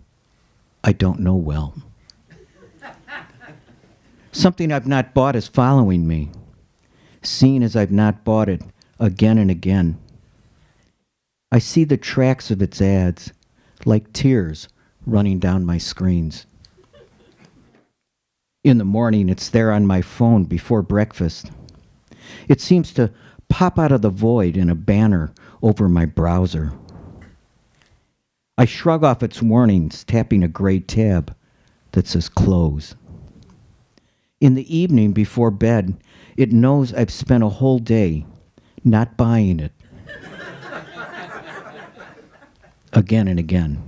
I don't know well. Something I've not bought is following me, seen as I've not bought it again and again. I see the tracks of its ads like tears running down my screens. In the morning, it's there on my phone before breakfast. It seems to pop out of the void in a banner over my browser. I shrug off its warnings, tapping a gray tab that says close. In the evening before bed, it knows I've spent a whole day not buying it. Again and again.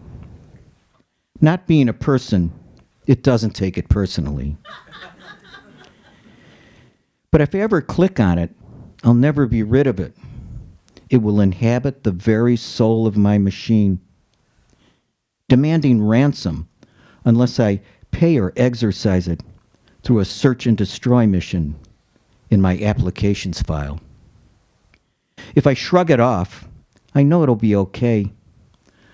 Not being a person, it doesn't take it personally. But if I ever click on it, I'll never be rid of it. It will inhabit the very soul of my machine, demanding ransom unless I pay or exercise it through a search and destroy mission in my applications file. If I shrug it off, I know it'll be okay.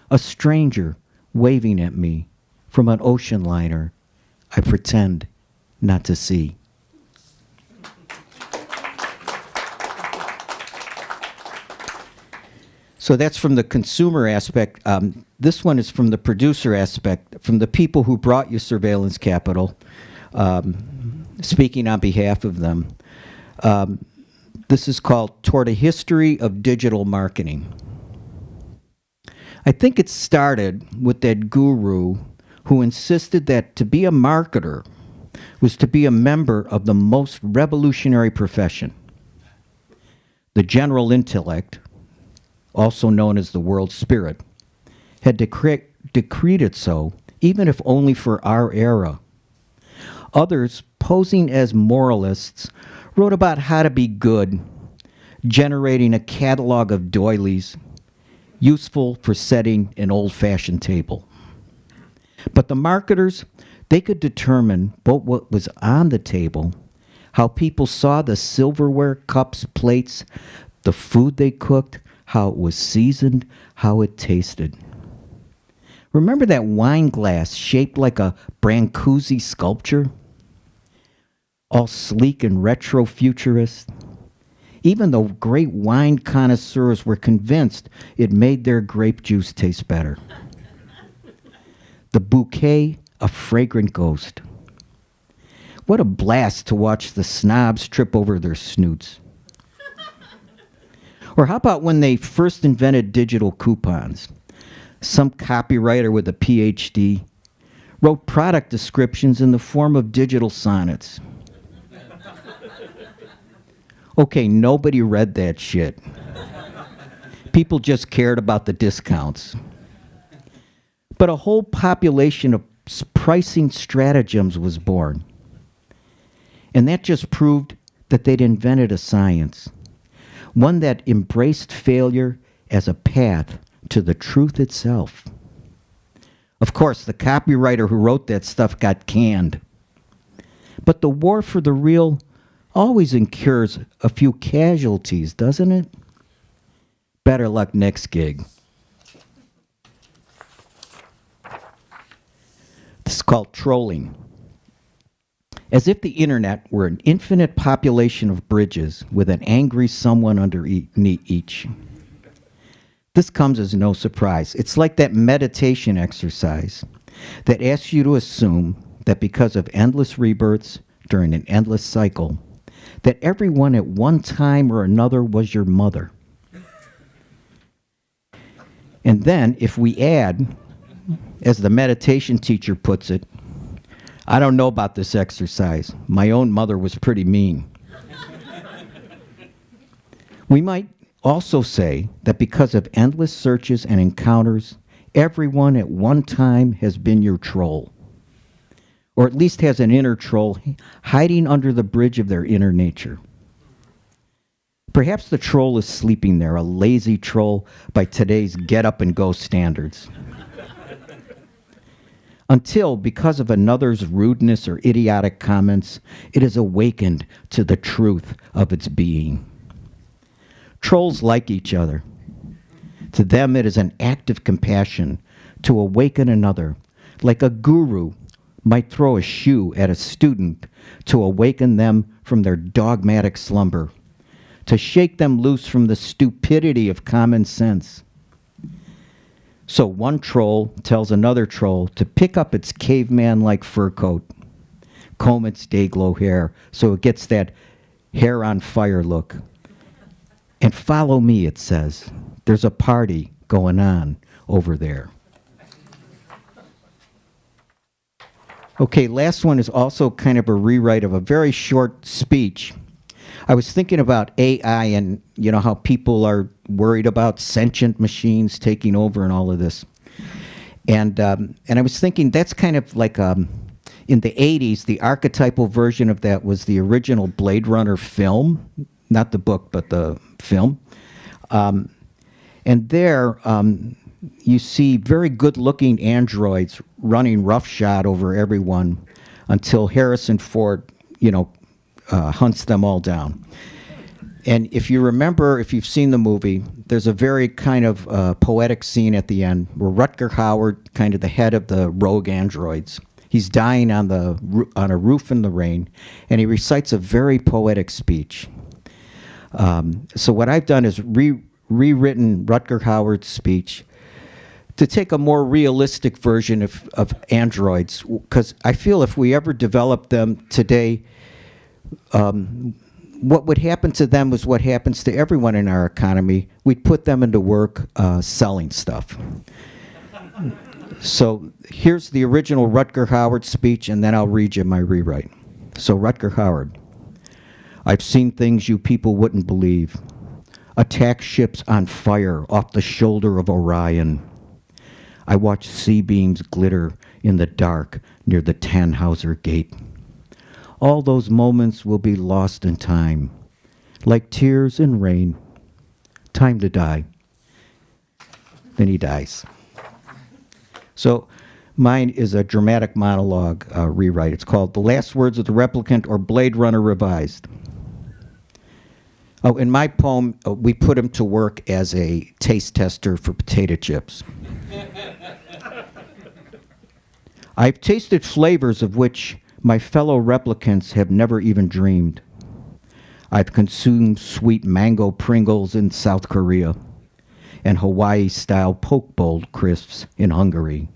A stranger waving at me from an ocean liner I pretend not to see. So that's from the consumer aspect. This one is from the producer aspect, from the people who brought you surveillance capital, speaking on behalf of them. This is called Toward a History of Digital Marketing. I think it started with that guru who insisted that to be a marketer was to be a member of the most revolutionary profession. The general intellect, also known as the world spirit, had decreed it so, even if only for our era. Others, posing as moralists, wrote about how to be good, generating a catalog of doilies, useful for setting an old-fashioned table. But the marketers, they could determine both what was on the table, how people saw the silverware, cups, plates, the food they cooked, how it was seasoned, how it tasted. Remember that wine glass shaped like a Brancusi sculpture? All sleek and retro-futurist? Even the great wine connoisseurs were convinced it made their grape juice taste better. The bouquet, a fragrant ghost. What a blast to watch the snobs trip over their snoots. Or how about when they first invented digital coupons? Some copywriter with a PhD wrote product descriptions in the form of digital sonnets. Okay, nobody read that shit. People just cared about the discounts. But a whole population of pricing stratagems was born. And that just proved that they'd invented a science, one that embraced failure as a path to the truth itself. Of course, the copywriter who wrote that stuff got canned. But the war for the real always incurs a few casualties, doesn't it? Better luck next gig. This is called trolling. As if the internet were an infinite population of bridges with an angry someone underneath each. This comes as no surprise. It's like that meditation exercise that asks you to assume that because of endless rebirths during an endless cycle, that everyone at one time or another was your mother. And then if we add, as the meditation teacher puts it, I don't know about this exercise. My own mother was pretty mean. We might also say that because of endless searches and encounters, everyone at one time has been your troll. Or at least has an inner troll hiding under the bridge of their inner nature. Perhaps the troll is sleeping there, a lazy troll by today's get-up-and-go standards. Until, because of another's rudeness or idiotic comments, it is awakened to the truth of its being. Trolls like each other. To them, it is an act of compassion to awaken another, like a guru might throw a shoe at a student to awaken them from their dogmatic slumber, to shake them loose from the stupidity of common sense. So one troll tells another troll to pick up its caveman-like fur coat, comb its day-glow hair so it gets that hair on fire look. And follow me, it says. There's a party going on over there. Okay, last one is also kind of a rewrite of a very short speech. I was thinking about AI and, you know, how people are worried about sentient machines taking over and all of this. And I was thinking that's kind of like in the 80s, the archetypal version of that was the original Blade Runner film, not the book, but the film. And there, you see very good-looking androids running roughshod over everyone until Harrison Ford, hunts them all down. And if you remember, if you've seen the movie, there's a very kind of poetic scene at the end where Rutger Hauer, kind of the head of the rogue androids, he's dying on a roof in the rain, and he recites a very poetic speech. So what I've done is rewritten Rutger Hauer's speech to take a more realistic version of androids, because I feel if we ever develop them today, what would happen to them is what happens to everyone in our economy. We'd put them into work selling stuff. So here's the original Rutger Hauer speech, and then I'll read you my rewrite. So Rutger Hauer, I've seen things you people wouldn't believe. Attack ships on fire off the shoulder of Orion. I watch C-beams glitter in the dark near the Tannhauser Gate. All those moments will be lost in time, like tears in rain. Time to die. Then he dies. So mine is a dramatic monologue rewrite. It's called The Last Words of the Replicant or Blade Runner Revised. Oh, in my poem, we put him to work as a taste tester for potato chips. I've tasted flavors of which my fellow replicants have never even dreamed. I've consumed sweet mango Pringles in South Korea and Hawaii-style poke bowl crisps in Hungary.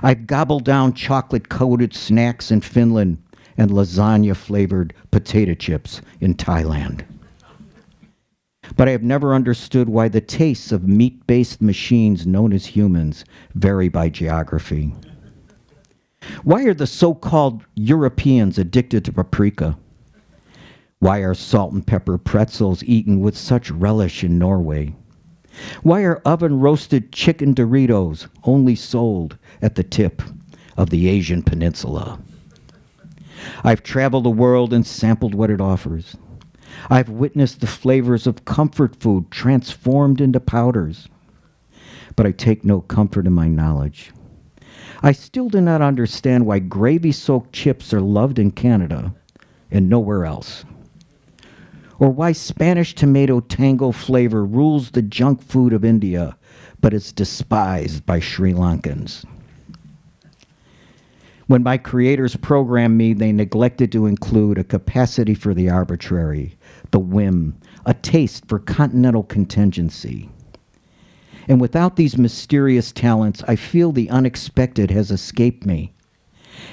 I've gobbled down chocolate-coated snacks in Finland and lasagna-flavored potato chips in Thailand. But I have never understood why the tastes of meat-based machines known as humans vary by geography. Why are the so-called Europeans addicted to paprika? Why are salt and pepper pretzels eaten with such relish in Norway? Why are oven-roasted chicken Doritos only sold at the tip of the Asian peninsula? I've traveled the world and sampled what it offers. I've witnessed the flavors of comfort food transformed into powders. But I take no comfort in my knowledge. I still do not understand why gravy-soaked chips are loved in Canada and nowhere else. Or why Spanish tomato tango flavor rules the junk food of India, but is despised by Sri Lankans. When my creators programmed me, they neglected to include a capacity for the arbitrary, the whim, a taste for continental contingency. And without these mysterious talents, I feel the unexpected has escaped me,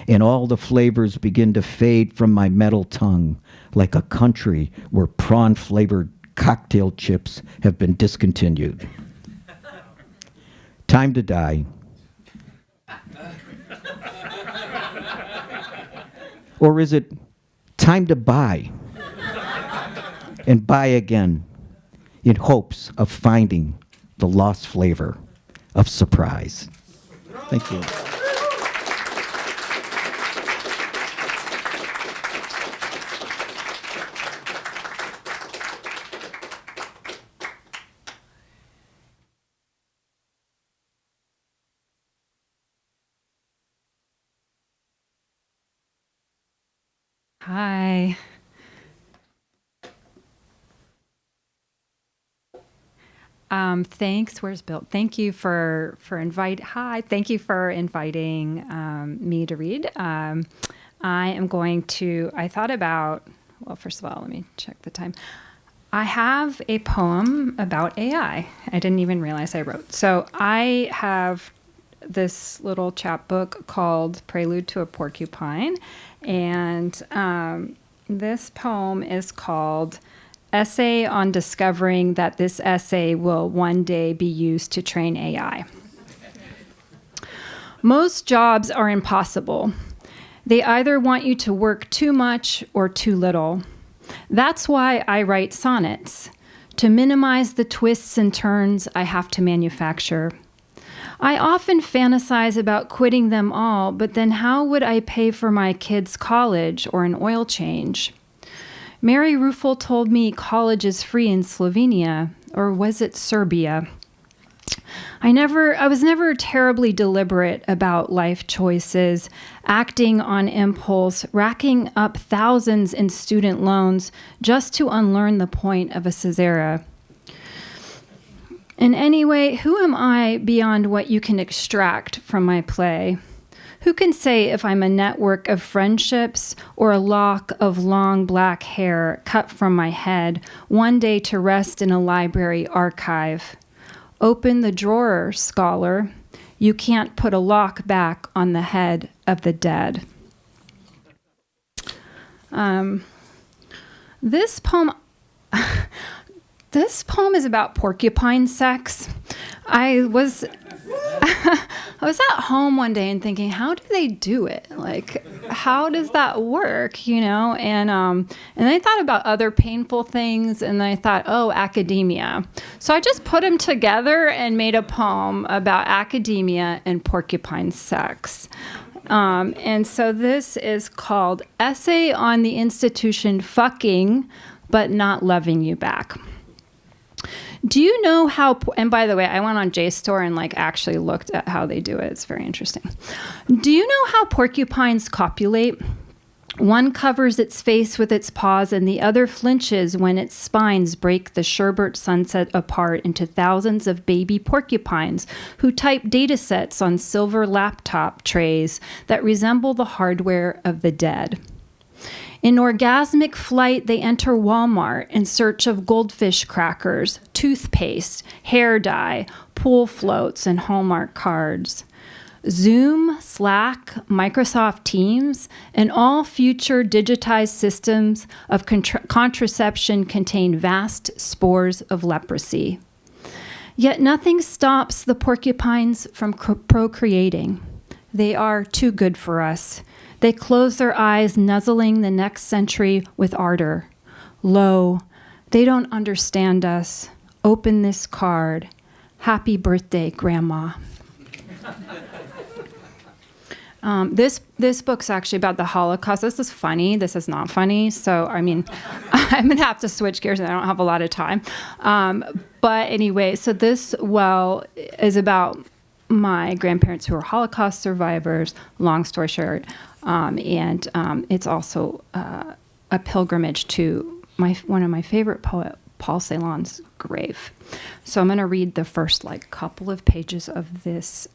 and all the flavors begin to fade from my metal tongue, like a country where prawn-flavored cocktail chips have been discontinued. Time to die. Or is it time to buy and buy again in hopes of finding the lost flavor of surprise? Thank you. Hi. Thanks. Where's Bill? Thank you for Thank you for inviting me to read. I am going to. I thought about. Well, first of all, let me check the time. I have a poem about AI. I didn't even realize I wrote. So I have this little chapbook called Prelude to a Porcupine. And this poem is called Essay on Discovering That This Essay Will One Day Be Used to Train AI. Most jobs are impossible. They either want you to work too much or too little. That's why I write sonnets, to minimize the twists and turns I have to manufacture. I often fantasize about quitting them all, but then how would I pay for my kids' college or an oil change? Mary Ruffel told me college is free in Slovenia, or was it Serbia? I was never terribly deliberate about life choices, acting on impulse, racking up thousands in student loans just to unlearn the point of a Caesarea. And anyway, who am I beyond what you can extract from my play? Who can say if I'm a network of friendships or a lock of long black hair cut from my head, one day to rest in a library archive? Open the drawer, scholar. You can't put a lock back on the head of the dead. This poem is about porcupine sex. I was at home one day and thinking, how do they do it? Like, how does that work? You know, and I thought about other painful things, and then I thought, oh, academia. So I just put them together and made a poem about academia and porcupine sex. And so this is called Essay on the Institution Fucking But Not Loving You Back. Do you know how, and by the way, I went on JSTOR and actually looked at how they do it. It's very interesting. Do you know how porcupines copulate? One covers its face with its paws, and the other flinches when its spines break the sherbet sunset apart into thousands of baby porcupines who type datasets on silver laptop trays that resemble the hardware of the dead. In orgasmic flight, they enter Walmart in search of goldfish crackers, toothpaste, hair dye, pool floats, and Hallmark cards. Zoom, Slack, Microsoft Teams, and all future digitized systems of contraception contain vast spores of leprosy. Yet nothing stops the porcupines from procreating. They are too good for us. They close their eyes, nuzzling the next century with ardor. Lo, they don't understand us. Open this card. Happy birthday, Grandma. This book's actually about the Holocaust. This is funny. This is not funny. So, I mean, I'm going to have to switch gears, and I don't have a lot of time. But anyway, so this, is about my grandparents who are Holocaust survivors, long story short. And it's also a pilgrimage to one of my favorite poet, Paul Celan's grave. So I'm going to read the first couple of pages of this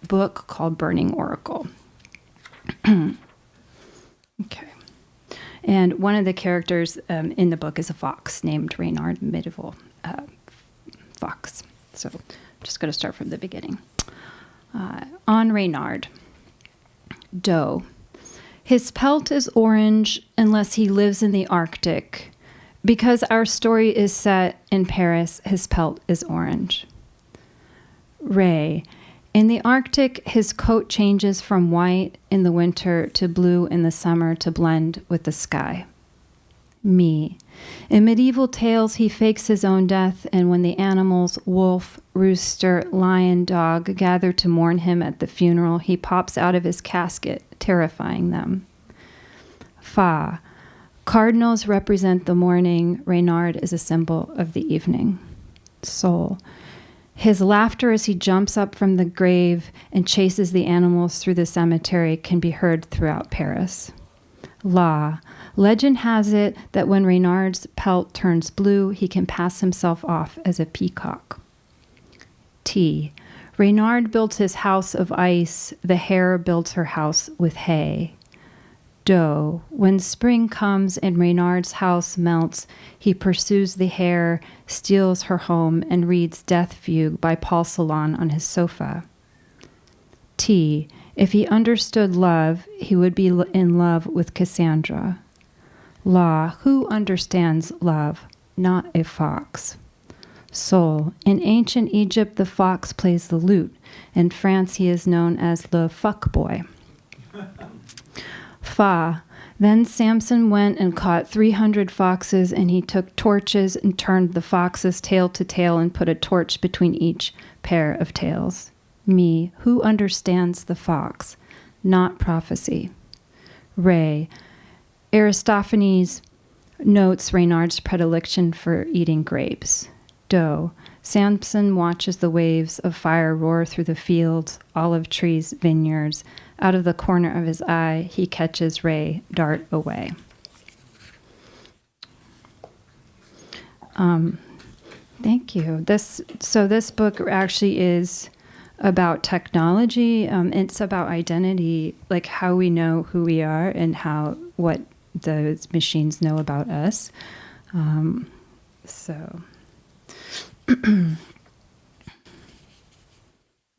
book called Burning Oracle. Okay. And one of the characters in the book is a fox named Reynard Medieval Fox. So I'm just going to start from the beginning. On Reynard. Doe. His pelt is orange unless he lives in the Arctic. Because our story is set in Paris, his pelt is orange. Ray. In the Arctic, his coat changes from white in the winter to blue in the summer to blend with the sky. Me. In medieval tales, he fakes his own death, and when the animals, wolf, rooster, lion, dog, gather to mourn him at the funeral, he pops out of his casket, terrifying them. Fa. Cardinals represent the morning. Reynard is a symbol of the evening. Sol. His laughter as he jumps up from the grave and chases the animals through the cemetery can be heard throughout Paris. La. Legend has it that when Reynard's pelt turns blue, he can pass himself off as a peacock. T. Reynard builds his house of ice. The hare builds her house with hay. Do. When spring comes and Reynard's house melts, he pursues the hare, steals her home, and reads Death Fugue by Paul Celan on his sofa. T. If he understood love, he would be in love with Cassandra. La. Who understands love? Not a fox. Sol. In ancient Egypt, the fox plays the lute. In France, he is known as le fuckboy. Fa. Then Samson went and caught 300 foxes, and he took torches and turned the foxes tail to tail and put a torch between each pair of tails. Me. Who understands the fox? Not prophecy. Ray. Aristophanes notes Reynard's predilection for eating grapes. Do. Samson watches the waves of fire roar through the fields, olive trees, vineyards. Out of the corner of his eye, he catches Ray dart away. Thank you. This book actually is about technology. It's about identity, like how we know who we are and what those machines know about us. All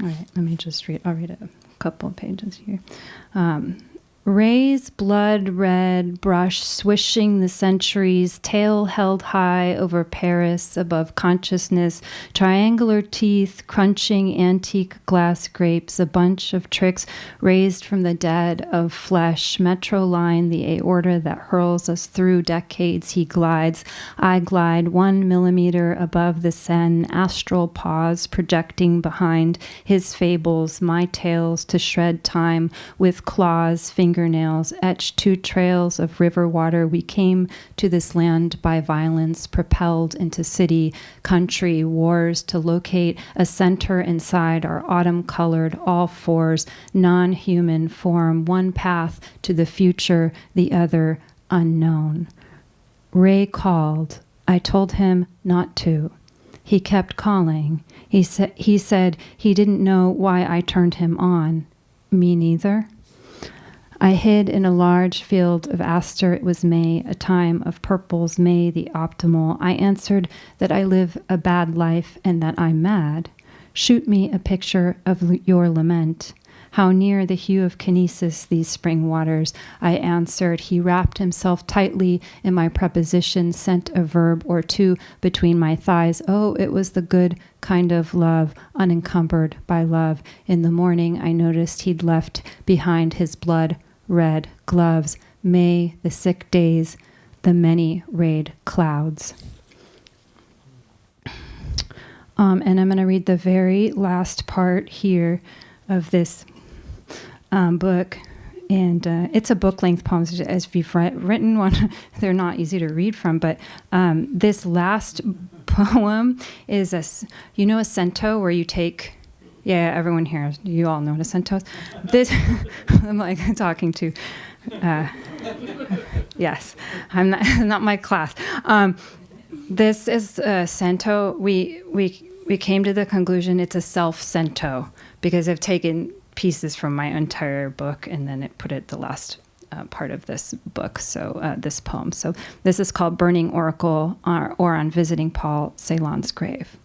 right, let me just read. I'll read a couple of pages here. Ray's blood red brush swishing the centuries, tail held high over Paris, above consciousness, triangular teeth crunching antique glass grapes, a bunch of tricks raised from the dead of flesh, metro line, the aorta that hurls us through decades. He glides, I glide 1 millimeter above the Seine, astral pause projecting behind his fables, my tales to shred time with claws, fingers fingernails etched two trails of river water. We came to this land by violence, propelled into city, country, wars to locate a center inside our autumn-colored all fours, non-human form, one path to the future, the other unknown. Ray called. I told him not to. He kept calling. He said he didn't know why I turned him on. Me neither. I hid in a large field of aster. It was May, a time of purples, May the optimal. I answered that I live a bad life and that I'm mad. Shoot me a picture of your lament. How near the hue of kinesis these spring waters, I answered. He wrapped himself tightly in my preposition, sent a verb or two between my thighs. Oh, it was the good kind of love, unencumbered by love. In the morning, I noticed he'd left behind his blood-red gloves. May, the sick days, the many rayed clouds. And I'm going to read the very last part here of this book, and it's a book-length poem. As if you've written one, they're not easy to read from, but this last poem is a cento where you take, everyone here, you all know what a cento is. This, I'm like talking to, yes, I'm not my class. This is a cento. We came to the conclusion it's a self-cento because I've taken pieces from my entire book and then it put it the last part of this book, so this poem. So this is called Burning Oracle, or On Visiting Paul Celan's Grave.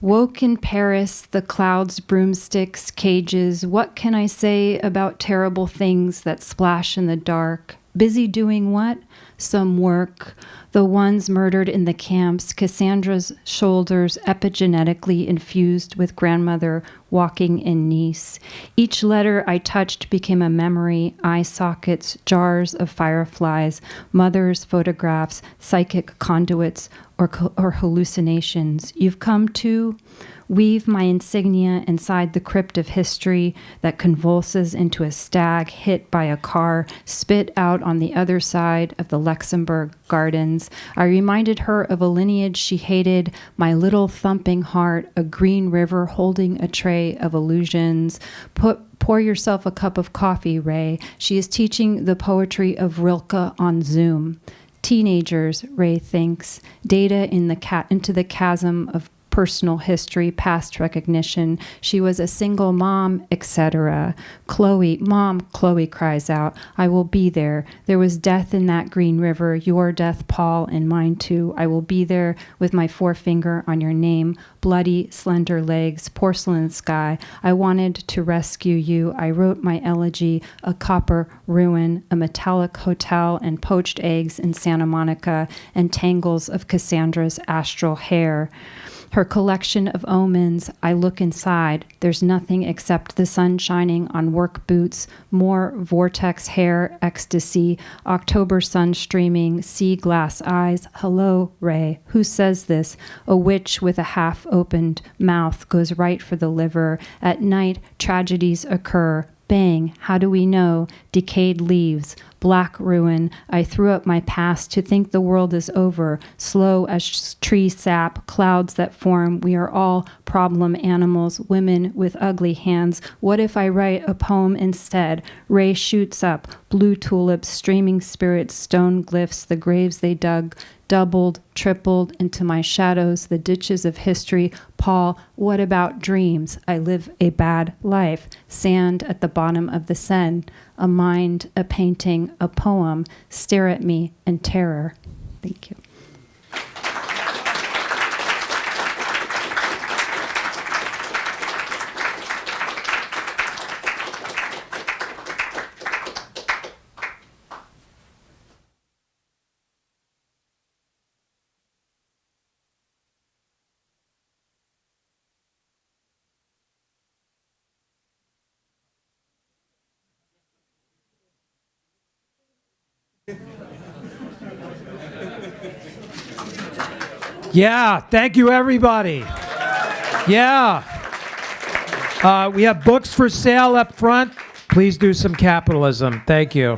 Woke in Paris, the clouds, broomsticks, cages. What can I say about terrible things that splash in the dark? Busy doing what? Some work. The ones murdered in the camps, Cassandra's shoulders epigenetically infused with grandmother walking in Nice. Each letter I touched became a memory, eye sockets, jars of fireflies, mother's photographs, psychic conduits, or hallucinations. You've come to weave my insignia inside the crypt of history that convulses into a stag hit by a car, spit out on the other side of the Luxembourg Gardens. I reminded her of a lineage she hated, my little thumping heart, a green river holding a tray of illusions. Pour yourself a cup of coffee, Ray. She is teaching the poetry of Rilke on Zoom. Teenagers, Ray thinks, data into the chasm of personal history, past recognition. She was a single mom, etc. Chloe cries out, I will be there. There was death in that green river, your death, Paul, and mine too. I will be there with my forefinger on your name, bloody, slender legs, porcelain sky. I wanted to rescue you. I wrote my elegy, a copper ruin, a metallic hotel, and poached eggs in Santa Monica, and tangles of Cassandra's astral hair. Her collection of omens, I look inside. There's nothing except the sun shining on work boots, more vortex hair, ecstasy, October sun streaming, sea glass eyes. Hello, Ray. Who says this? A witch with a half-opened mouth goes right for the liver. At night, tragedies occur. Bang, how do we know? Decayed leaves, black ruin. I threw up my past to think the world is over. Slow as tree sap, clouds that form. We are all problem animals, women with ugly hands. What if I write a poem instead? Ray shoots up, blue tulips, streaming spirits, stone glyphs, the graves they dug, doubled, tripled into my shadows, the ditches of history. Paul, what about dreams? I live a bad life. Sand at the bottom of the Seine. A mind, a painting, a poem. Stare at me in terror. Thank you. Yeah, thank you, everybody. Yeah. We have books for sale up front. Please do some capitalism. Thank you.